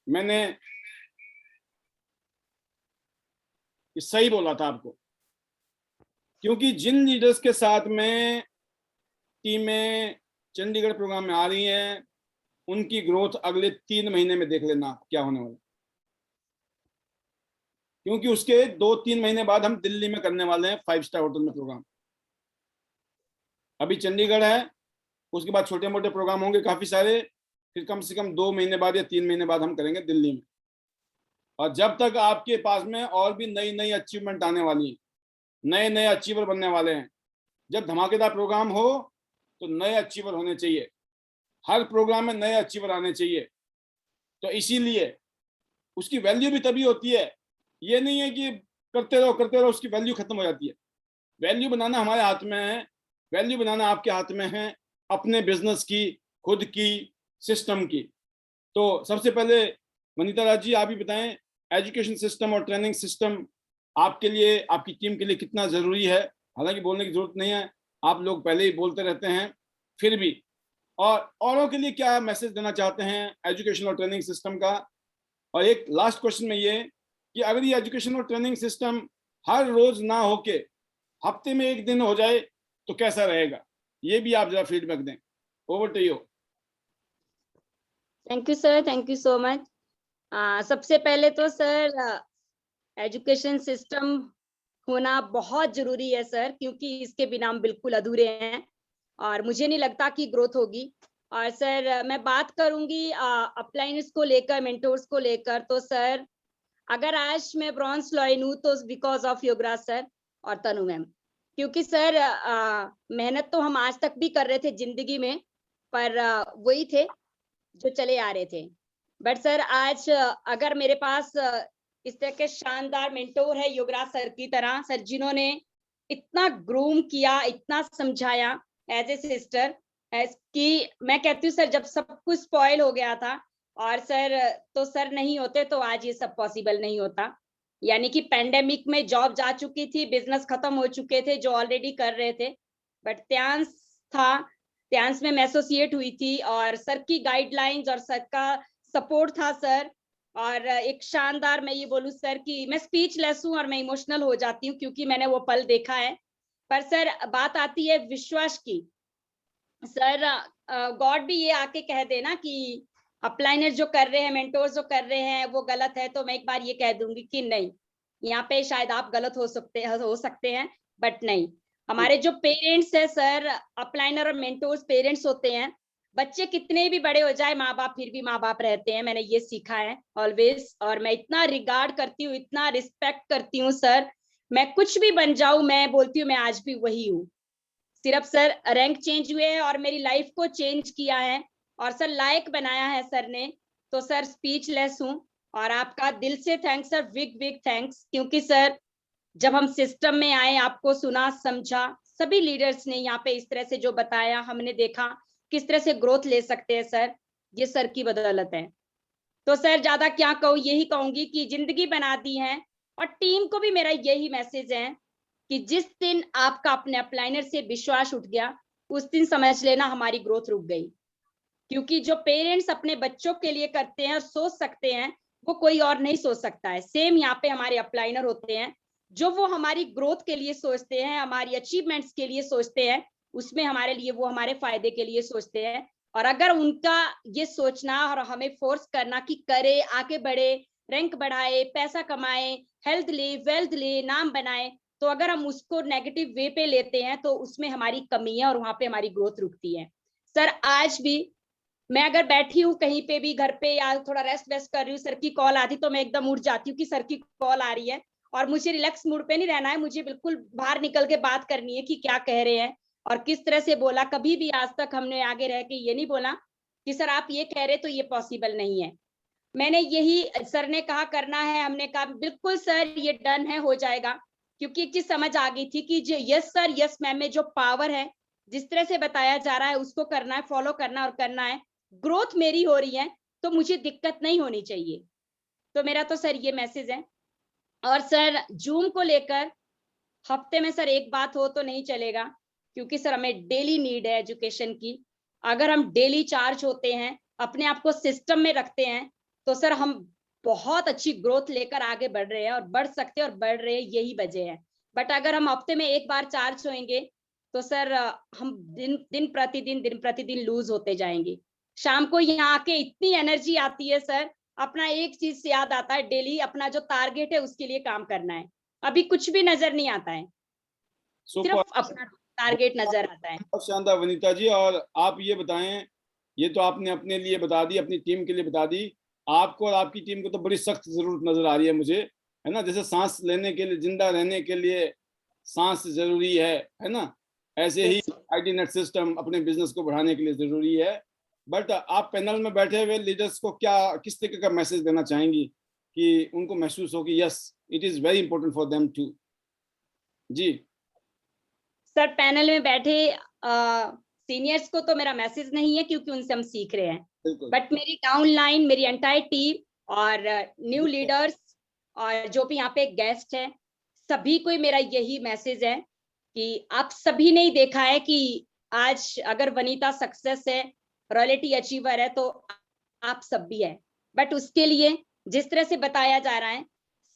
मैंने सही बोला था आपको। क्योंकि जिन लीडर्स के साथ में टीमें चंडीगढ़ प्रोग्राम में आ रही हैं, उनकी ग्रोथ अगले 3 महीने में देख लेना क्या होने वाला। क्योंकि उसके 2-3 महीने बाद हम दिल्ली में करने वाले हैं 5 स्टार होटल में प्रोग्राम। अभी चंडीगढ़ है, उसके बाद छोटे मोटे प्रोग्राम होंगे काफी सारे, फिर कम से कम 2 महीने बाद या 3 महीने बाद हम करेंगे दिल्ली में। और जब तक आपके पास में और भी नई नई अचीवमेंट आने वाली है, नए नए अचीवर बनने वाले हैं। जब धमाकेदार प्रोग्राम हो तो नए अचीवर होने चाहिए, हर प्रोग्राम में नए अचीवर आने चाहिए। तो इसीलिए उसकी वैल्यू भी तभी होती है। ये नहीं है कि करते रहो उसकी वैल्यू खत्म हो जाती है। वैल्यू बनाना हमारे हाथ में है, वैल्यू बनाना आपके हाथ में है, अपने बिजनेस की, खुद की, सिस्टम की। तो सबसे पहले वनीता राज जी आप ही बताएं, एजुकेशन सिस्टम और ट्रेनिंग सिस्टम आपके लिए, आपकी टीम के लिए कितना जरूरी है? हालांकि बोलने की जरूरत नहीं है, आप लोग पहले ही बोलते रहते हैं, फिर भी। और औरों के लिए क्या मैसेज देना चाहते हैं एजुकेशन और ट्रेनिंग सिस्टम का? और एक लास्ट क्वेश्चन में ये कि अगर ये एजुकेशन और ट्रेनिंग सिस्टम हर रोज ना होके हफ्ते में 1 दिन हो जाए तो कैसा रहेगा? ये भी आप जरा फीडबैक दें। Over to you. Thank you sir, thank you so much. सबसे पहले तो सर एजुकेशन सिस्टम होना बहुत जरूरी है सर, क्योंकि इसके बिना हम बिल्कुल अधूरे हैं और मुझे नहीं लगता कि ग्रोथ होगी। और सर मैं बात करूंगी अपलाइंस को लेकर, मेंटोर्स को लेकर, तो सर अगर आज मैं ब्रॉन्ज लॉयन हूँ तो बिकॉज ऑफ योगराज सर और तनु मैम। क्योंकि सर मेहनत तो हम आज तक भी कर रहे थे जिंदगी में, पर वही थे जो चले आ रहे थे। बट सर आज अगर मेरे पास इस तरह के शानदार मेंटोर है योगराज सर की तरह, सर जिन्होंने इतना ग्रूम किया, इतना समझाया एज ए सिस्टर, कि मैं कहती हूँ सर जब सब कुछ स्पॉइल हो गया था और सर तो सर नहीं होते तो आज ये सब पॉसिबल नहीं होता। यानी कि पेंडेमिक में जॉब जा चुकी थी, बिजनेस खत्म हो चुके थे जो ऑलरेडी कर रहे थे, बट त्यांश था, त्यांश में मैं एसोसिएट हुई थी और सर की गाइडलाइंस और सर का सपोर्ट था सर। और एक शानदार, मैं ये बोलूं सर कि मैं स्पीचलेस हूं और मैं इमोशनल हो जाती हूँ क्योंकि मैंने वो पल देखा है। पर सर बात आती है विश्वास की, सर गॉड भी ये आके कह देना कि अपलाइनर जो कर रहे हैं, मेंटोर्स जो कर रहे हैं वो गलत है, तो मैं एक बार ये कह दूंगी कि नहीं, यहाँ पे शायद आप गलत हो सकते हैं, बट नहीं। हमारे जो पेरेंट्स है सर, अपलाइनर और मेंटोर्स पेरेंट्स होते हैं। बच्चे कितने भी बड़े हो जाए, माँ बाप फिर भी माँ बाप रहते हैं, मैंने ये सीखा है ऑलवेज। और मैं इतना रिगार्ड करती हूँ, इतना रिस्पेक्ट करती हूँ सर, मैं कुछ भी बन जाऊं, मैं बोलती हूँ मैं आज भी वही हूँ। सिर्फ सर रैंक चेंज हुए हैं और मेरी लाइफ को चेंज किया है और सर लायक बनाया है सर ने, तो सर स्पीचलेस हूँ। और आपका दिल से thanks sir, big big thanks, क्योंकि सर जब हम सिस्टम में आए, आपको सुना समझा, सभी लीडर्स ने यहाँ पे इस तरह से जो बताया, हमने देखा किस तरह से ग्रोथ ले सकते हैं सर, ये सर की बदौलत है। तो सर ज्यादा क्या कहूँ, यही कहूंगी कि जिंदगी बना दी है। और टीम को भी मेरा यही मैसेज है कि जिस दिन आपका अपने अपलाइनर से विश्वास उठ गया, उस दिन समझ लेना हमारी ग्रोथ रुक गई। क्योंकि जो पेरेंट्स अपने बच्चों के लिए करते हैं और सोच सकते हैं, वो कोई और नहीं सोच सकता है। सेम यहाँ पे हमारे अपलाइनर होते हैं, जो वो हमारी ग्रोथ के लिए सोचते हैं, हमारी अचीवमेंट्स के लिए सोचते हैं, उसमें हमारे लिए, वो हमारे फायदे के लिए सोचते हैं। और अगर उनका ये सोचना और हमें फोर्स करना कि करे, आगे बढ़े, रैंक बढ़ाए, पैसा कमाए, हेल्थ ले, वेल्थ ले, नाम बनाए, तो अगर हम उसको नेगेटिव वे पे लेते हैं तो उसमें हमारी कमी है और वहां पे हमारी ग्रोथ रुकती है। सर आज भी मैं अगर बैठी हूँ कहीं पे भी, घर पे या थोड़ा रेस्ट वेस्ट कर रही हूँ, सर की कॉल आती तो मैं एकदम उठ जाती हूँ कि सर की कॉल आ रही है, और मुझे रिलैक्स मूड पे नहीं रहना है, मुझे बिल्कुल बाहर निकल के बात करनी है कि क्या कह रहे हैं और किस तरह से बोला। कभी भी आज तक हमने आगे रह के ये नहीं बोला कि सर आप ये कह रहे तो ये पॉसिबल नहीं है। मैंने यही, सर ने कहा करना है, हमने कहा बिल्कुल सर ये डन है, हो जाएगा। क्योंकि एक चीज समझ आ गई थी कि जो यस सर यस मैम में जो पावर है, जिस तरह से बताया जा रहा है उसको करना है, फॉलो करना और करना है। ग्रोथ मेरी हो रही है तो मुझे दिक्कत नहीं होनी चाहिए। तो मेरा तो सर ये मैसेज है। और सर जूम को लेकर हफ्ते में सर एक बात हो तो नहीं चलेगा, क्योंकि सर हमें डेली नीड है एजुकेशन की। अगर हम डेली चार्ज होते हैं, अपने आप को सिस्टम में रखते हैं, तो सर हम बहुत अच्छी ग्रोथ लेकर आगे बढ़ रहे हैं और बढ़ सकते हैं और बढ़ रहे हैं, यही वजह है। बट अगर हम हफ्ते में एक बार चार्ज होंगे तो सर हम दिन प्रतिदिन लूज होते जाएंगे। शाम को यहाँ आके इतनी एनर्जी आती है सर, अपना एक चीज से याद आता है, डेली अपना जो टारगेट है उसके लिए काम करना है। अभी कुछ भी नजर नहीं आता है, सिर्फ अपना टारगेट नजर आता है। बहुत शानदार वनीता जी। और आप ये बताएं, ये तो आपने अपने लिए बता दी, अपनी टीम के लिए बता दी, आपको और आपकी टीम को तो बड़ी सख्त जरूरत नजर आ रही है मुझे, है ना। जैसे सांस लेने के लिए, जिंदा रहने के लिए सांस जरूरी है ना, ऐसे ही आईटी नेट सिस्टम अपने बिजनेस को बढ़ाने के लिए जरूरी है। बट आप पैनल में बैठे हुए लीडर्स को क्या, किस तरीके का मैसेज देना चाहेंगी कि उनको महसूस हो कि yes it is very important for them too? जी सर पैनल में बैठे सीनियर्स को तो मेरा मैसेज नहीं है, क्योंकि उनसे हम सीख रहे हैं। बिल्कुल। बट मेरी डाउन लाइन, मेरी एंटायर टीम और न्यू लीडर्स और जो भी यहाँ पे गेस्ट है, सभी को मेरा यही मैसेज है कि आप सभी ने ही देखा है कि आज अगर वनीता सक्सेस है, रॉयल्टी अचीवर है, तो आप सब भी है। बट उसके लिए जिस तरह से बताया जा रहा है,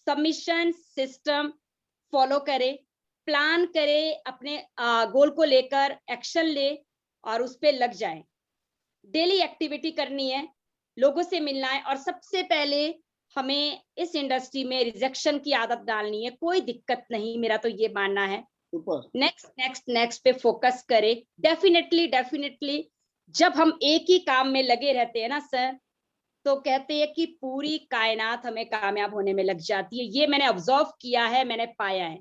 सबमिशन सिस्टम फॉलो करे, प्लान करे, अपने गोल को लेकर एक्शन ले और उस पे लग जाए। डेली एक्टिविटी करनी है, लोगों से मिलना है, और सबसे पहले हमें इस इंडस्ट्री में रिजेक्शन की आदत डालनी है। कोई दिक्कत नहीं, मेरा तो ये मानना है। नेक्स्ट नेक्स्ट नेक्स्ट पे फोकस करे। डेफिनेटली जब हम एक ही काम में लगे रहते हैं ना सर, तो कहते हैं कि पूरी कायनात हमें कामयाब होने में लग जाती है। ये मैंने ऑब्जर्व किया है, मैंने पाया है।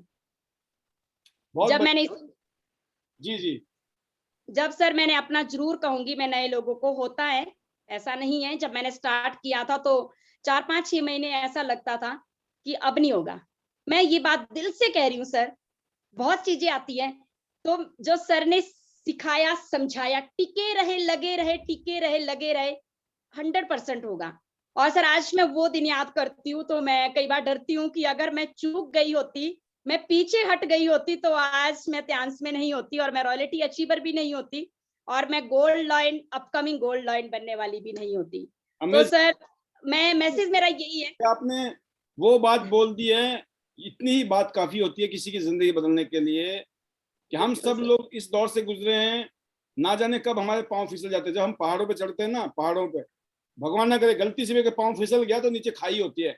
जब मैंने जी जब सर मैंने अपना जरूर कहूंगी, मैं नए लोगों को, होता है ऐसा नहीं है, जब मैंने स्टार्ट किया था तो 4-5-6 महीने ऐसा लगता था कि अब नहीं होगा। मैं ये बात दिल से कह रही हूँ सर, बहुत चीजें आती है, तो जो सर ने सिखाया, समझाया, टिके रहे, लगे रहे, टिके रहे, लगे रहे, 100% होगा। और सर आज मैं वो दिन याद करती हूँ तो मैं कई बार डरती हूँ कि अगर मैं चूक गई होती, मैं पीछे हट गई होती, तो आज मैं त्यांश में नहीं होती और मैं रॉयल्टी अचीवर भी नहीं होती और मैं gold line, upcoming gold line बनने वाली भी नहीं होती। तो सर मैं मैसेज मेरा यही है, आपने वो बात बोल दी है, इतनी ही बात काफी होती है किसी की जिंदगी बदलने के लिए, कि हम सब लोग इस दौर से गुजरे हैं, ना जाने कब हमारे पांव फिसल जाते हैं। जब हम पहाड़ों पे चढ़ते हैं ना, पहाड़ों पे भगवान ना करे गलती से भी पांव फिसल गया तो नीचे खाई होती है,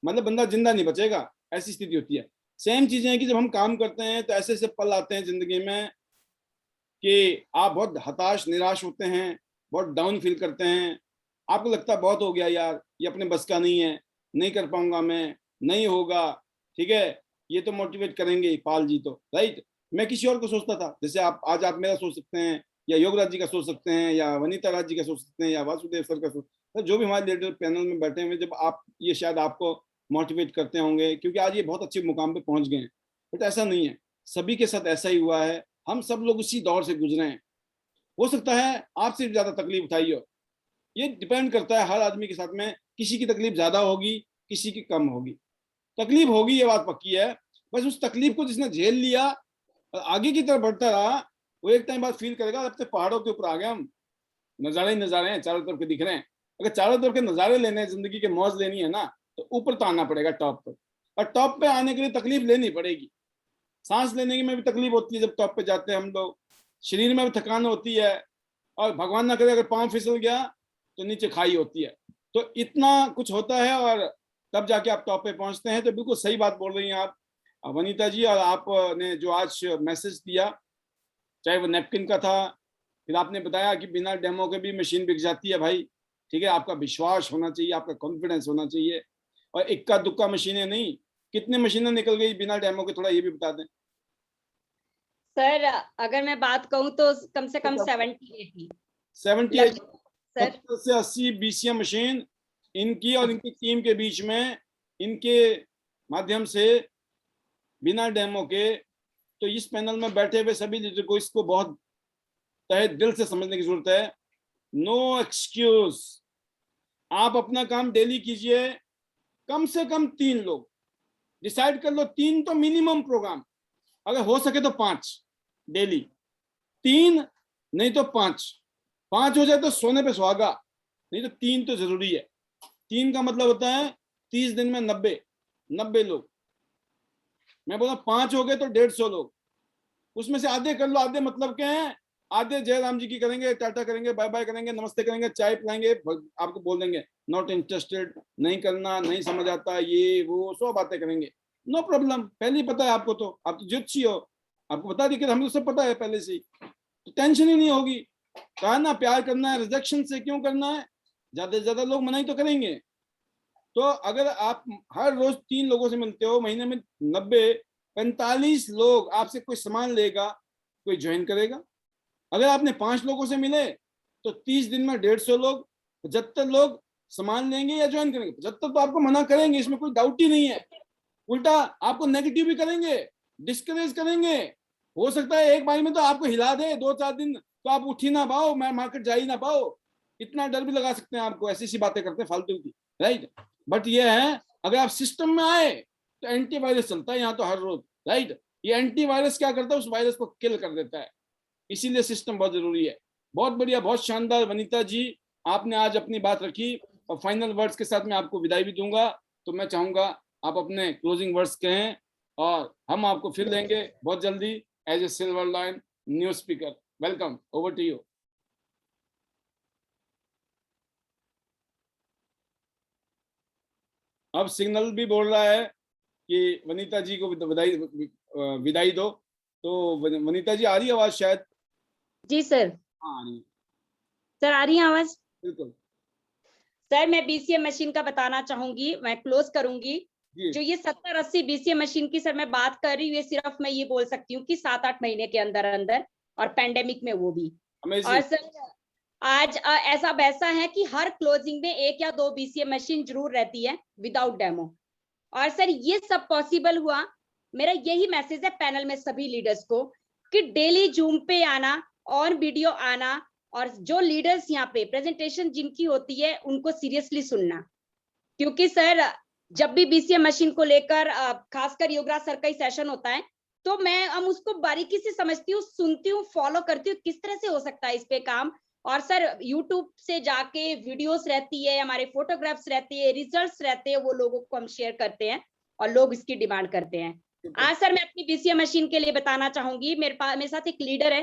मतलब बंदा जिंदा नहीं बचेगा, ऐसी स्थिति होती है। सेम चीजें हैं कि जब हम काम करते हैं तो ऐसे ऐसे पल आते हैं जिंदगी में कि आप बहुत हताश निराश होते हैं, बहुत डाउन फील करते हैं, आपको लगता है बहुत हो गया यार, ये अपने बस का नहीं है, नहीं कर पाऊंगा मैं, नहीं होगा, ठीक है, ये तो मोटिवेट करेंगे पाल जी तो, राइट। मैं किसी और को सोचता था, जैसे आप मेरा सोच सकते हैं, या योगराज जी का सोच सकते हैं, या वनीता राज जी का सोच सकते हैं, या वासुदेव सर का सोच, तो जो भी हमारे लीडर पैनल में बैठे हुए, जब आप ये शायद आपको मोटिवेट करते होंगे क्योंकि आज ये बहुत अच्छे मुकाम पे पहुंच गए हैं, बट ऐसा नहीं है, सभी के साथ ऐसा ही हुआ है, हम सब लोग उसी दौर से गुजरे हैं। हो सकता है आपसे ज्यादा तकलीफ उठाई हो, ये डिपेंड करता है हर आदमी के साथ में, किसी की तकलीफ ज्यादा होगी, किसी की कम होगी, तकलीफ होगी, ये बात पक्की है। बस उस तकलीफ को जिसने झेल लिया और आगे की तरफ बढ़ता रहा, वो एक टाइम बाद फील करेगा अब तो पहाड़ों के ऊपर आ गए हम, नजारे ही नजारे हैं चारों तरफ के दिख रहे हैं। अगर चारों तरफ के नजारे लेने हैं, जिंदगी के मौज लेनी है ना, तो ऊपर तो आना पड़ेगा टॉप पर, और टॉप पे आने के लिए तकलीफ लेनी पड़ेगी। सांस लेने में भी तकलीफ होती है जब टॉप पे जाते हैं हम लोग, शरीर में भी थकान होती है, और भगवान ना करे अगर पाँव फिसल गया तो नीचे खाई होती है। तो इतना कुछ होता है और तब जाके आप टॉप पे पहुंचते हैं। तो बिल्कुल सही बात बोल रही हैं आप वनीता जी, और आपने जो आज मैसेज दिया, चाहे वो नैपकिन का था, फिर आपने बताया कि बिना डेमो के भी मशीन बिक जाती है भाई, ठीक है, आपका विश्वास होना चाहिए, आपका कॉन्फिडेंस होना चाहिए, और इक्का दुक्का मशीनें नहीं। कितने मशीनें निकल गई बिना डेमो के, थोड़ा ये भी बता दें सर अगर मैं बात कहूँ तो कम से कम 70-80 70 से 80 BCM मशीन इनकी और इनकी टीम के बीच में, इनके माध्यम से, बिना डेमो के। तो इस पैनल में बैठे हुए सभी लीडर को इसको बहुत तहे दिल से समझने की जरूरत है। नो एक्सक्यूज, आप अपना काम डेली कीजिए, कम से कम 3 लोग डिसाइड कर लो, 3 तो मिनिमम प्रोग्राम, अगर हो सके तो 5 डेली, 3 नहीं तो 5 हो जाए तो सोने पे सुहागा, नहीं तो 3 तो जरूरी है। 3 का मतलब होता है 30 दिन में 90 लोग, मैं बोला 5 हो गए तो 150 लोग, उसमें से आधे कर लो, आधे मतलब के हैं, आधे जयराम जी की करेंगे, टाटा करेंगे, बाय बाय करेंगे, नमस्ते करेंगे, चाय पिलाएंगे, आपको बोल देंगे नॉट इंटरेस्टेड, नहीं करना, नहीं समझ आता, ये वो 100 बातें करेंगे, नो प्रॉब्लम, पहले ही पता है आपको, तो आप तो ज्योतिषी हो, आपको बता दी कि हमें तो सब पता है पहले से ही, तो टेंशन ही नहीं होगी। कहा ना प्यार करना है, रिजेक्शन से क्यों करना है, ज्यादा से ज्यादा लोग मना ही तो करेंगे। तो अगर आप हर रोज 3 लोगों से मिलते हो, महीने में 45 लोग आपसे कोई सामान लेगा, कोई ज्वाइन करेगा। अगर आपने 5 लोगों से मिले तो 30 दिन में 150 लोग, 75 लोग सामान लेंगे या ज्वाइन करेंगे। 75 तो आपको मना करेंगे, इसमें कोई डाउट ही नहीं है, उल्टा आपको नेगेटिव भी करेंगे, डिस्करेज करेंगे। हो सकता है एक बार में तो आपको हिला दे, 2-4 दिन तो आप उठ ही ना पाओ, मैं मार्केट जा ही ना पाओ, इतना डर भी लगा सकते हैं आपको, ऐसी सी बातें करते हैं फालतू की, राइट। बट ये है अगर आप सिस्टम में आए तो एंटीवायरस चलता है यहाँ तो हर रोज, राइट। ये एंटीवायरस क्या करता है, उस वायरस को किल कर देता है, इसीलिए सिस्टम बहुत जरूरी है। बहुत बढ़िया, बहुत शानदार वनीता जी, आपने आज अपनी बात रखी, और फाइनल वर्ड्स के साथ मैं आपको विदाई भी दूंगा। तो मैं चाहूंगा आप अपने क्लोजिंग वर्ड्स कहें, और हम आपको फिर लेंगे बहुत जल्दी as a silver line new speaker. Welcome, over to you. अब सिग्नल भी बोल रहा है कि वनीता जी को विदाई दो, तो वनीता जी आ रही है आवाज शायद? जी सर। हाँ आ रही है सर, आ रही है आवाज? बिल्कुल। सर मैं BCM मशीन का बताना चाहूंगी, मैं क्लोज करूंगी। जो ये 70-80 BCM मशीन की सर मैं बात कर रही हूँ, ये सिर्फ मैं ये बोल सकती हूँ कि 7-8 महीने के अंदर अंदर, और पैंडेमिक में वो भी। और सर आज ऐसा वैसा है कि हर क्लोजिंग में 1 या 2 BCM मशीन जरूर रहती है विदाउट डेमो। और सर ये सब पॉसिबल हुआ, मेरा यही मैसेज है पैनल में सभी लीडर्स को कि डेली जूम पे आना, और वीडियो आना, और जो लीडर्स यहाँ पे प्रेजेंटेशन जिनकी होती है उनको सीरियसली सुनना। क्योंकि सर जब भी बीसीएम मशीन को लेकर खासकर योगराज सर का ही सेशन होता है तो मैं हम उसको बारीकी से समझती हूँ, सुनती हूँ, फॉलो करती हूँ किस तरह से हो सकता है इस पे काम। और सर यूट्यूब से जाके वीडियोस रहती है, हमारे फोटोग्राफ्स रहती है, रिजल्ट्स रहते हैं, वो लोगों को हम शेयर करते हैं और लोग इसकी डिमांड करते हैं। आज सर मैं अपनी बीसीएम मशीन के लिए बताना चाहूंगी, मेरे साथ एक लीडर है,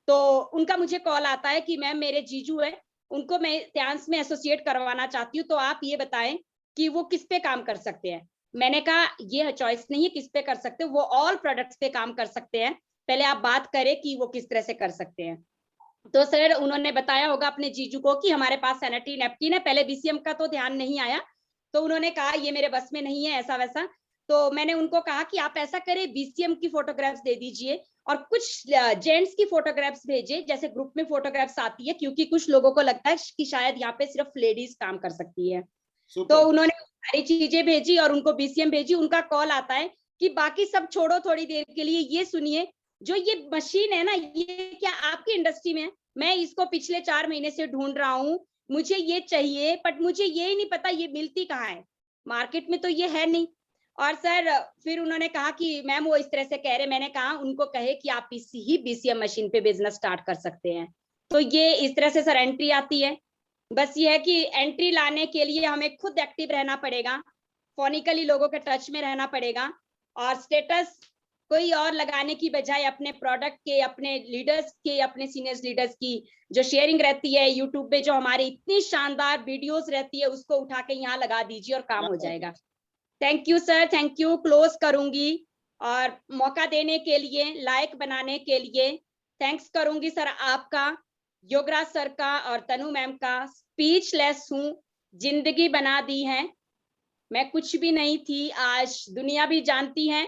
तो उनका मुझे कॉल आता है कि मैम मेरे जीजू है, उनको मैं त्यांस में एसोसिएट करवाना चाहती हूँ, तो आप ये बताएं कि वो किस पे काम कर सकते हैं। मैंने कहा ये चॉइस नहीं है किस पे कर सकते हो, वो ऑल प्रोडक्ट्स पे काम कर सकते हैं, पहले आप बात करें कि वो किस तरह से कर सकते हैं। तो सर उन्होंने बताया होगा अपने जीजू को कि हमारे पास सैनिटरी नैपकिन है, पहले बीसीएम का तो ध्यान नहीं आया, तो उन्होंने कहा ये मेरे बस में नहीं है ऐसा वैसा। तो मैंने उनको कहा कि आप ऐसा करें बीसीएम की फोटोग्राफ्स दे दीजिए और कुछ जेंट्स की फोटोग्राफ्स भेजिए, जैसे ग्रुप में फोटोग्राफ्स आती है, क्योंकि कुछ लोगों को लगता है कि शायद यहाँ पे सिर्फ लेडीज काम कर सकती है। तो उन्होंने सारी चीजें भेजी और उनको बीसीएम भेजी। उनका कॉल आता है कि बाकी सब छोड़ो, थोड़ी देर के लिए ये सुनिए, जो ये मशीन है ना, ये क्या आपकी इंडस्ट्री में है? मैं इसको पिछले 4 महीने से ढूंढ रहा हूँ, मुझे ये चाहिए, बट मुझे ये ही नहीं पता ये मिलती कहाँ है, मार्केट में तो ये है नहीं। और सर फिर उन्होंने कहा कि मैम वो इस तरह से कह रहे, मैंने कहा उनको कहे कि आप इसी ही बीसीएम मशीन पे बिजनेस स्टार्ट कर सकते हैं। तो ये इस तरह से सर एंट्री आती है। बस ये है कि एंट्री लाने के लिए हमें खुद एक्टिव रहना पड़ेगा, फोनिकली लोगों के टच में रहना पड़ेगा, और स्टेटस कोई और लगाने की बजाय अपने प्रोडक्ट के, अपने लीडर्स के, अपने सीनियर्स लीडर्स की जो शेयरिंग रहती है यूट्यूब पे, जो हमारी इतनी शानदार वीडियोस रहती है, उसको उठा के यहाँ लगा दीजिए और काम हो जाएगा। Thank you sir, thank you. Close करूंगी और मौका देने के लिए, लाइक बनाने के लिए थैंक्स करूंगी सर आपका, योगराज सर का और तनु मैम का। स्पीचलेस हूँ, जिंदगी बना दी है, मैं कुछ भी नहीं थी, आज दुनिया भी जानती है,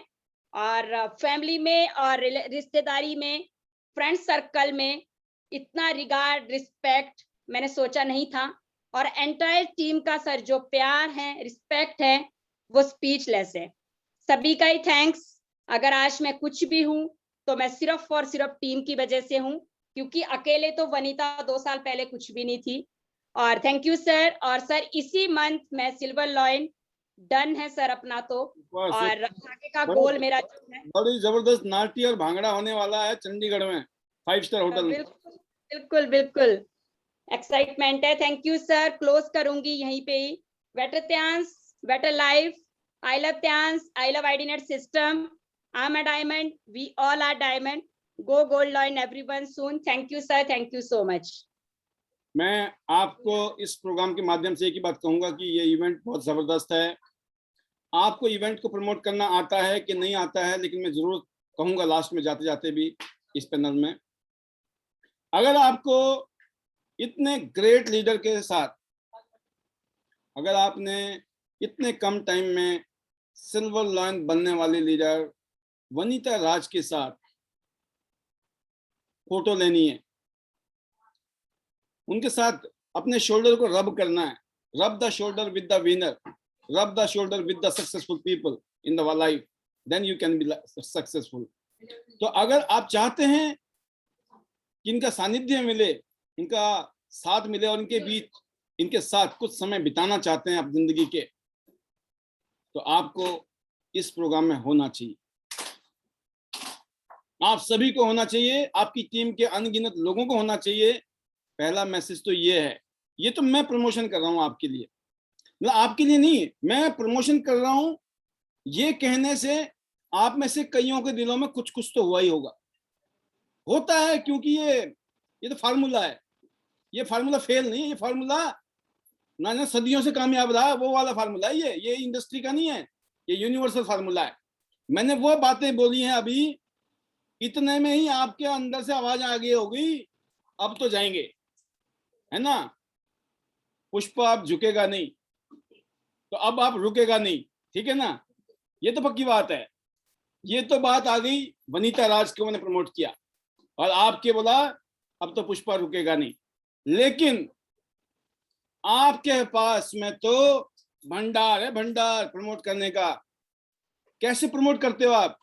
और फैमिली में और रिश्तेदारी में, फ्रेंड सर्कल में इतना रिगार्ड, रिस्पेक्ट मैंने सोचा नहीं था। और एंटायर टीम का सर जो प्यार है, रिस्पेक्ट है, वो स्पीचलेस है। सभी का ही थैंक्स। अगर आज मैं कुछ भी हूँ तो मैं सिर्फ और सिर्फ टीम की वजह से हूँ, क्योंकि अकेले तो वनीता 2 साल पहले कुछ भी नहीं थी। और थैंक यू सर। और सर इसी मंथ में सिल्वर लॉइन डन है सर अपना, तो और आगे का गोल मेरा है। बड़ी जबरदस्त नाटी और भांगड़ा होने वाला है चंडीगढ़ में 5 स्टार होटल में। बिल्कुल बिल्कुल बिल्कुल एक्साइटमेंट है। Thank you sir. क्लोज करूंगी यहीं पे ही। Better Tiens, better life. I love Tiens, I love आईडीनेट system. I am a diamond, we all are diamond. Go gold lion everyone soon. Thank you sir, thank you so much. मैं आपको इस programme के माध्यम से एक ही बात कहूंगा कि ये इवेंट बहुत जबरदस्त है। आपको इवेंट को प्रमोट करना आता है कि नहीं आता है, लेकिन मैं जरूर कहूंगा लास्ट में जाते जाते भी इस पैनल में, अगर आपको इतने ग्रेट लीडर के साथ, अगर आपने इतने कम टाइम में सिल्वर लॉइन बनने वाले लीडर वनीता राज के साथ फोटो लेनी है, उनके साथ अपने शोल्डर को रब करना है, रब the shoulder with the winner, rub the shoulder with the successful people in the life, then you can be successful. तो अगर आप चाहते हैं कि इनका सानिध्य मिले, इनका साथ मिले और इनके बीच, इनके साथ कुछ समय बिताना चाहते हैं आप जिंदगी के, तो आपको इस प्रोग्राम में होना चाहिए। आप सभी को होना चाहिए, आपकी टीम के अनगिनत लोगों को होना चाहिए। पहला मैसेज तो ये है, ये तो मैं प्रमोशन कर रहा हूं आपके लिए, मतलब आपके लिए नहीं, मैं प्रमोशन कर रहा हूं ये कहने से आप में से कईयों के दिलों में कुछ कुछ तो हुआ ही होगा, होता है, क्योंकि ये तो फार्मूला है, ये फार्मूला फेल नहीं है, ये फार्मूला ना सदियों से कामयाब रहा, वो वाला फार्मूला है, ये इंडस्ट्री का नहीं है, ये यूनिवर्सल फार्मूला है। मैंने वो बातें बोली हैं अभी, इतने में ही आपके अंदर से आवाज आ गई होगी अब तो जाएंगे, है ना। पुष्पा आप झुकेगा नहीं, तो अब आप रुकेगा नहीं, ठीक है ना, ये तो पक्की बात है। ये तो बात आ गई, वनीता राज को मैंने प्रमोट किया और आपके बोला अब तो पुष्पा रुकेगा नहीं, लेकिन आपके पास में तो भंडार है, भंडार प्रमोट करने का। कैसे प्रमोट करते हो आप?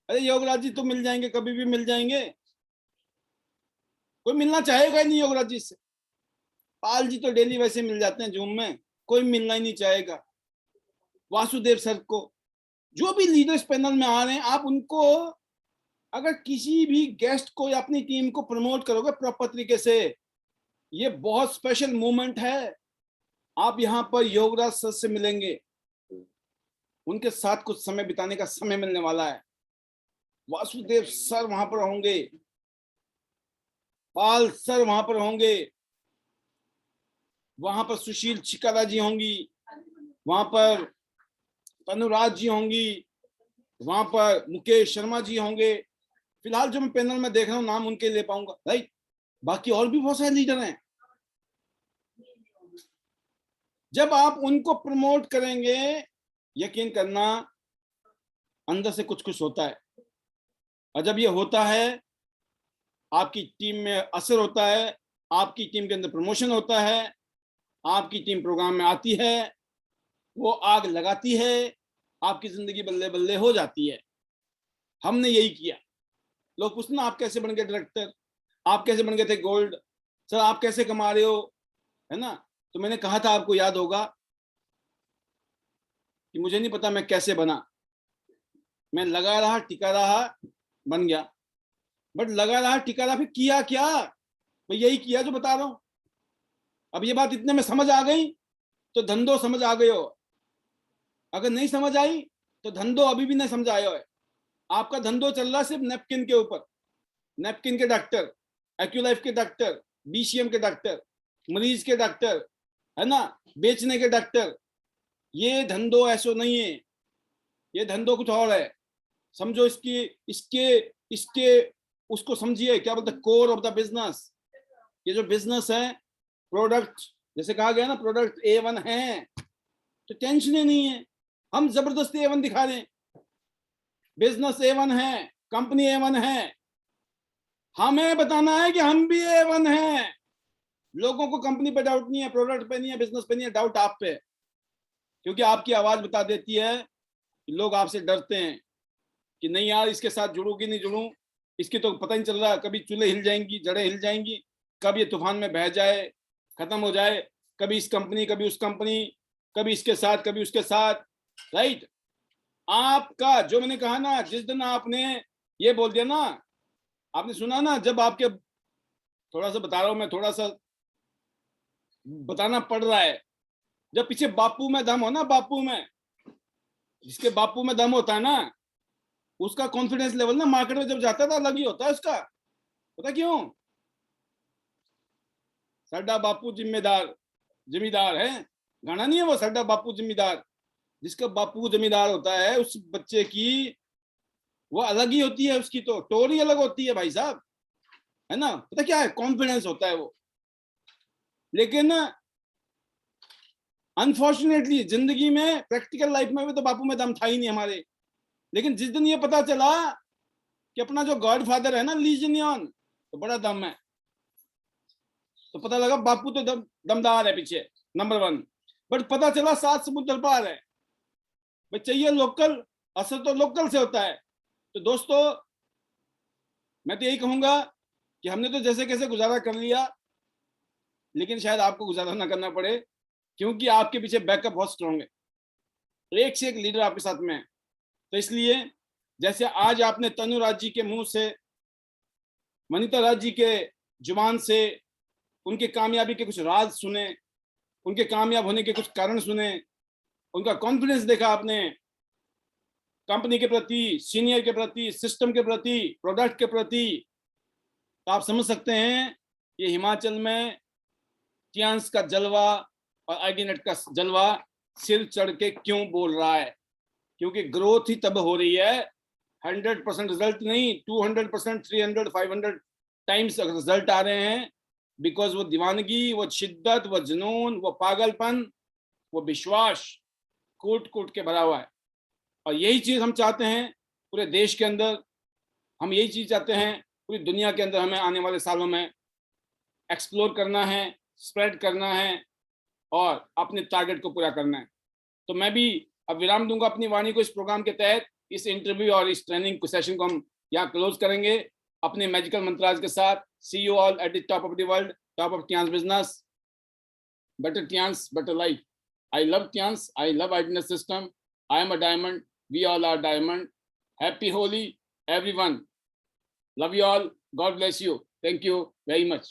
अरे योगराज जी तो मिल जाएंगे, कभी भी मिल जाएंगे, कोई मिलना चाहेगा ही नहीं योगराज जी से। पाल जी तो डेली वैसे मिल जाते हैं जूम में, कोई मिलना ही नहीं चाहेगा। वासुदेव सर को, जो भी लीडर्स पैनल में आ रहे हैं, आप उनको अगर किसी भी गेस्ट को या अपनी टीम को प्रमोट करोगे प्रॉपर तरीके से, ये बहुत स्पेशल मोमेंट है। आप यहाँ पर योगराज सर से मिलेंगे, उनके साथ कुछ समय बिताने का समय मिलने वाला है। वासुदेव सर वहां पर होंगे, पाल सर वहां पर होंगे, वहां पर सुशील चिकारा जी होंगी, वहां पर तनुराज जी होंगी, वहां पर मुकेश शर्मा जी होंगे। फिलहाल जो मैं पैनल में देख रहा हूं नाम उनके ले पाऊंगा, राइट। बाकी और भी बहुत सारे लीडर हैं। जब आप उनको प्रमोट करेंगे, यकीन करना अंदर से कुछ कुछ होता है, और जब ये होता है आपकी टीम में असर होता है, आपकी टीम के अंदर प्रमोशन होता है, आपकी टीम प्रोग्राम में आती है, वो आग लगाती है, आपकी जिंदगी बल्ले बल्ले हो जाती है। हमने यही किया। लोग पूछना आप कैसे बन गए डायरेक्टर, आप कैसे बन गए थे गोल्ड, सर आप कैसे कमा रहे हो, है ना। तो मैंने कहा था, आपको याद होगा कि मुझे नहीं पता मैं कैसे बना, मैं लगा रहा टिका रहा बन गया। बट लगा रहा टिका रहा, फिर किया क्या, मैं यही किया जो बता रहा हूं। अब ये बात इतने में समझ आ गई तो धंधो समझ आ गए हो, अगर नहीं समझ आई तो धंधो अभी भी नहीं समझ आया है। आपका धंधो चल रहा सिर्फ नैपकिन के ऊपर, नैपकिन के डॉक्टर, एक्यूलाइफ के डॉक्टर, बीसीएम के डॉक्टर, मरीज के डॉक्टर, है ना, बेचने के डॉक्टर। ये धंधो ऐसो नहीं है, ये धंधो कुछ और है। समझो इसकी इसके इसके उसको समझिए, क्या बोलते हैं, कोर ऑफ द बिजनेस। ये जो बिजनेस है, प्रोडक्ट जैसे कहा गया ना, प्रोडक्ट A1 है तो टेंशन ही नहीं है। हम जबरदस्ती A1 दिखा दें, बिजनेस A1 है, कंपनी A1 है, हमें बताना है कि हम भी A1 हैं। लोगों को कंपनी पे डाउट नहीं है, प्रोडक्ट पे नहीं है, बिजनेस पे नहीं है, डाउट आप पे, क्योंकि आपकी आवाज बता देती है कि लोग आपसे डरते हैं कि नहीं यार इसके साथ जुड़ू कि नहीं जुड़ू, इसकी तो पता नहीं चल रहा, कभी चूल्हे हिल जाएंगी, जड़ें हिल जाएंगी, कब ये तूफान में बह जाए, खत्म हो जाए, कभी इस कंपनी कभी उस कंपनी, कभी इसके साथ कभी उसके साथ, राइट। आपका जो मैंने कहा ना, जिस दिन आपने ये बोल दिया ना, आपने सुना ना, जब आपके, थोड़ा सा बता रहा हूं मैं, थोड़ा सा बताना पड़ रहा है, जब पीछे बापू में दम हो ना, बापू में, जिसके बापू में दम होता है ना, उसका कॉन्फिडेंस लेवल ना मार्केट में जब जाता था अलग ही होता है उसका। पता क्यों? साडा बापू जिम्मेदार जिम्मेदार है, गाना नहीं है वो, साडा बापू जिम्मेदार। जिसका बापू जिम्मेदार होता है उस बच्चे की वो अलग ही होती है, उसकी तो टोरी अलग होती है भाई साहब, है ना। पता क्या है, कॉन्फिडेंस होता है वो। लेकिन अनफॉर्चुनेटली जिंदगी में, प्रैक्टिकल लाइफ में भी तो बापू में दम था ही नहीं हमारे। लेकिन जिस दिन ये पता चला कि अपना जो गॉड फादर है ना ली जेनियन, तो बड़ा दम है, तो पता लगा बापू तो दमदार है पीछे, नंबर 1। बट पता चला 7 समुद्र पार है। भाई चाहिए लोकल, असर तो लोकल से होता है। तो दोस्तों मैं तो यही कहूंगा कि हमने तो जैसे कैसे गुजारा कर लिया, लेकिन शायद आपको गुजारा ना करना पड़े, क्योंकि आपके पीछे बैकअप बहुत स्ट्रॉन्ग है, एक से एक लीडर आपके साथ में है। तो इसलिए जैसे आज आपने तनुराज जी के मुंह से, वनिता राज जी के जुबान से उनके कामयाबी के कुछ राज सुने, उनके कामयाब होने के कुछ कारण सुने, उनका कॉन्फिडेंस देखा आपने, कंपनी के प्रति, सीनियर के प्रति, सिस्टम के प्रति, प्रोडक्ट के प्रति, तो आप समझ सकते हैं ये हिमाचल में टियांस का जलवा और आईडीनेट का जलवा सिर चढ़ के क्यों बोल रहा है। क्योंकि ग्रोथ ही तब हो रही है, 100% रिजल्ट नहीं, 200%, 300, 500 टाइम्स रिजल्ट आ रहे हैं, बिकॉज वो दीवानगी, वो शिद्दत, वो जुनून, वो पागलपन, वो विश्वास कूट कूट के भरा हुआ है। और यही चीज हम चाहते हैं पूरे देश के अंदर, हम यही चीज चाहते हैं पूरी दुनिया के अंदर। हमें आने वाले सालों में एक्सप्लोर करना है, स्प्रेड करना है और अपने टारगेट को पूरा करना है। तो मैं भी अब विराम दूंगा अपनी वाणी को इस प्रोग्राम के तहत। इस इंटरव्यू और इस ट्रेनिंग सेशन को हम यहाँ क्लोज करेंगे अपने मैजिकल मंत्राज के साथ। See you all at the top of the world, top of Tiens business, better Tiens, better life. I love Tyans. I love Idealness System. I am a diamond. We all are diamond. Happy Holi, everyone. Love you all. God bless you. Thank you very much.